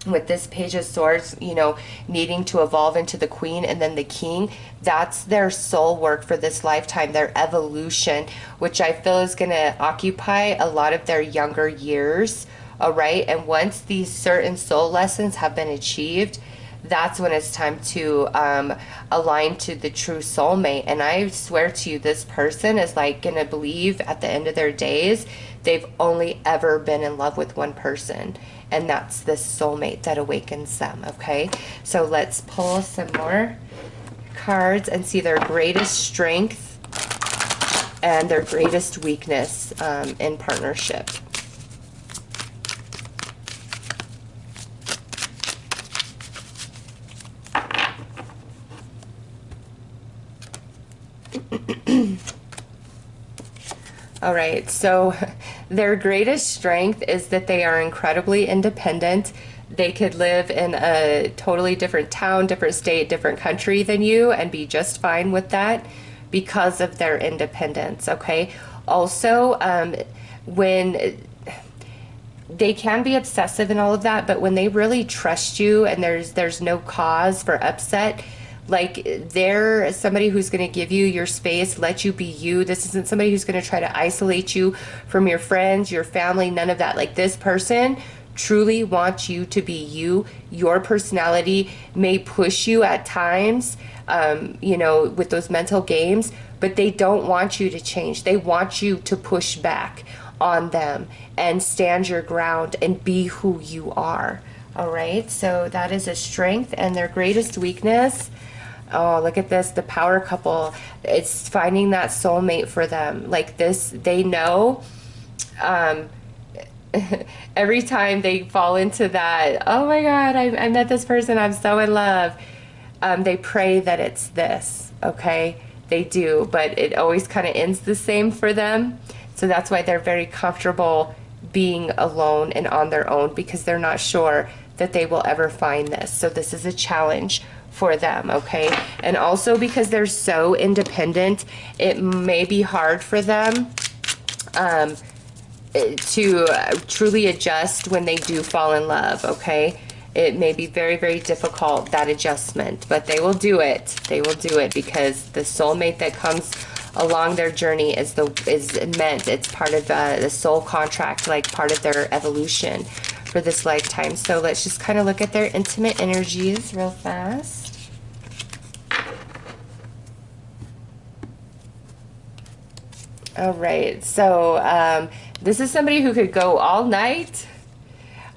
with this Page of Swords, you know, needing to evolve into the Queen and then the King, that's their soul work for this lifetime, their evolution, which I feel is going to occupy a lot of their younger years, all right? And once these certain soul lessons have been achieved, that's when it's time to align to the true soulmate. And I swear to you, this person is like going to believe at the end of their days they've only ever been in love with one person, and that's this soulmate that awakens them, okay? So let's pull some more cards and see their greatest strength and their greatest weakness in partnership. All right, so their greatest strength is that they are incredibly independent. They could live in a totally different town, different state, different country than you and be just fine with that because of their independence, okay? Also, when they can be obsessive and all of that, but when they really trust you and there's no cause for upset, like they're somebody who's going to give you your space, let you be you. This isn't somebody who's going to try to isolate you from your friends, your family, none of that. Like this person truly wants you to be you. Your personality may push you at times, you know, with those mental games, but they don't want you to change. They want you to push back on them and stand your ground and be who you are. All right, so that is a strength. And their greatest weakness, oh, look at this, the power couple. It's finding that soulmate for them. Like this, they know every time they fall into that, oh my God, I met this person, I'm so in love. They pray that it's this, okay? They do, but it always kind of ends the same for them. So that's why they're very comfortable being alone and on their own, because they're not sure that they will ever find this. So this is a challenge for them, okay? And also because they're so independent, it may be hard for them to truly adjust when they do fall in love, okay? It may be very, very difficult, that adjustment, but they will do it. They will do it because the soulmate that comes along their journey is meant. It's part of the soul contract, like part of their evolution for this lifetime. So let's just kind of look at their intimate energies real fast. All right, so this is somebody who could go all night,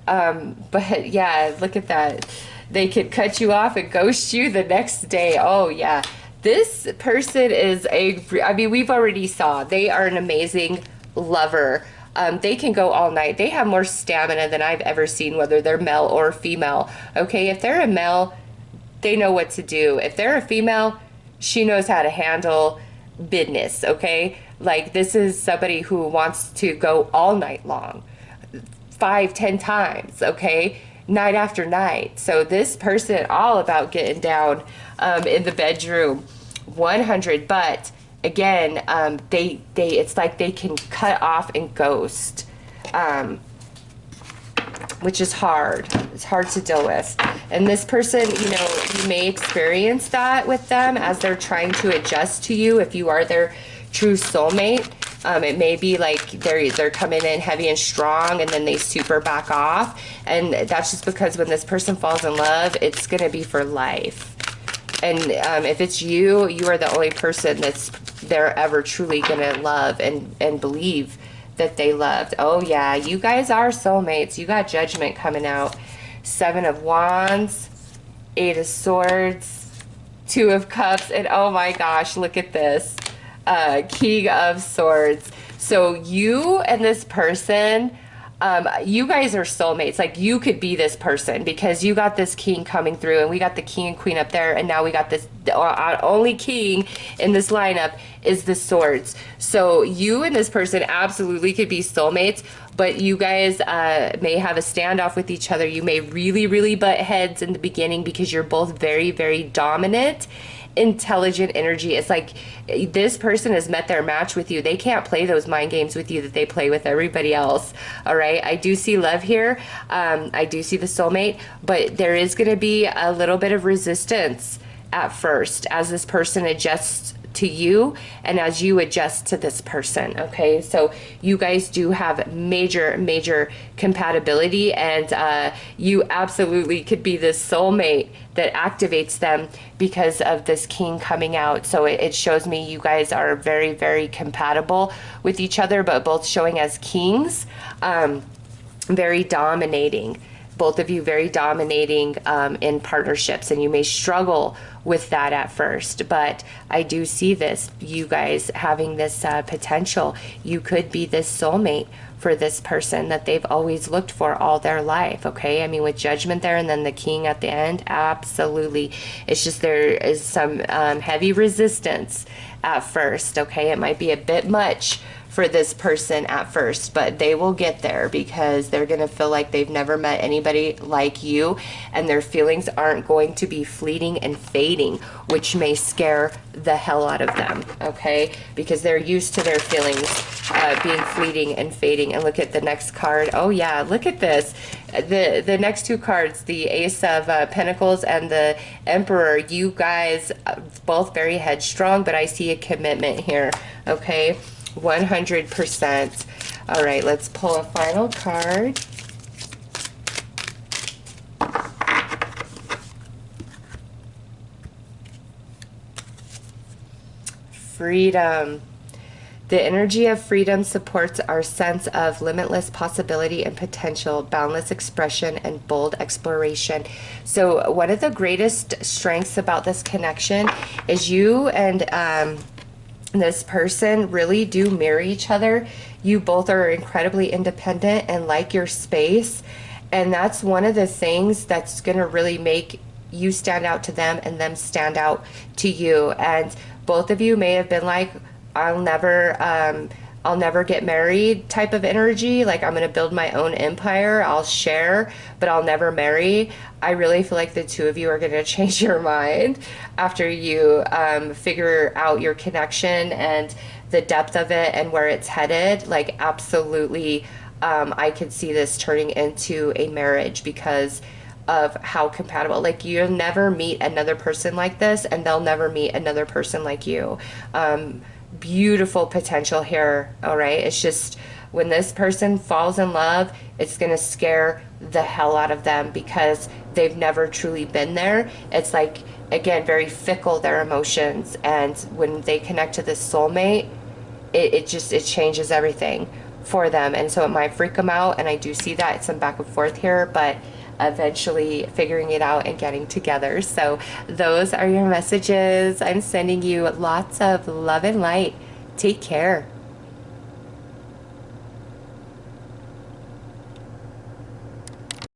but yeah, look at that. They could cut you off and ghost you the next day. Oh yeah, this person is I mean, we've already saw, they are an amazing lover. They can go all night. They have more stamina than I've ever seen, whether they're male or female. Okay, if they're a male, they know what to do. If they're a female, she knows how to handle business, okay? Like this is somebody who wants to go all night long, 5-10 times, okay? Night after night. So this person all about getting down in the bedroom 100, but again, it's like they can cut off and ghost, which is hard. It's hard to deal with. And this person, you know, you may experience that with them as they're trying to adjust to you if you are their true soulmate. It may be like they're coming in heavy and strong, and then they super back off. And that's just because when this person falls in love, it's going to be for life. And if it's you, you are the only person they're ever truly going to love and believe that they loved. Oh yeah, you guys are soulmates. You got Judgment coming out. 7 of Wands, 8 of Swords, 2 of Cups, and oh my gosh, look at this. King of Swords. So you and this person, you guys are soulmates. Like, you could be this person because you got this king coming through, and we got the king and queen up there, and now we got this only king in this lineup is the swords. So you and this person absolutely could be soulmates, but you guys may have a standoff with each other. You may really butt heads in the beginning because you're both very dominant, intelligent energy. It's like this person has met their match with you. They can't play those mind games with you that they play with everybody else. All right, I do see love here. I do see the soulmate, but there is going to be a little bit of resistance at first as this person adjusts to you and as you adjust to this person. Okay, so you guys do have major compatibility, and you absolutely could be this soulmate that activates them because of this king coming out. So it shows me you guys are very compatible with each other, but both showing as kings, very dominating. Both of you very dominating in partnerships, and you may struggle with that at first, but I do see this, you guys having this potential. You could be this soulmate for this person that they've always looked for all their life. Okay, I mean, with Judgment there and then the king at the end, absolutely. It's just there is some heavy resistance at first. Okay, it might be a bit much for this person at first, but they will get there because they're going to feel like they've never met anybody like you, and their feelings aren't going to be fleeting and fading, which may scare the hell out of them. Okay, because they're used to their feelings being fleeting and fading. And look at the next card. Oh yeah, look at this. The next 2 cards, the Ace of Pentacles and the Emperor. You guys both very headstrong, but I see a commitment here. Okay, 100%. All right, let's pull a final card. Freedom. The energy of freedom supports our sense of limitless possibility and potential, boundless expression, and bold exploration. So one of the greatest strengths about this connection is you and this person really do mirror each other. You both are incredibly independent and like your space, and that's one of the things that's going to really make you stand out to them and them stand out to you. And both of you may have been like, I'll never get married type of energy. Like, I'm going to build my own empire. I'll share, but I'll never marry. I really feel like the two of you are going to change your mind after you figure out your connection and the depth of it and where it's headed. Like, absolutely, I could see this turning into a marriage because of how compatible. Like, you'll never meet another person like this, and they'll never meet another person like you. Beautiful potential here. All right, it's just when this person falls in love, it's gonna scare the hell out of them because they've never truly been there. It's like, again, very fickle, their emotions, and when they connect to this soulmate, it changes everything for them. And so it might freak them out, and I do see that some back and forth here, but eventually figuring it out and getting together. So those are your messages. I'm sending you lots of love and light. Take care.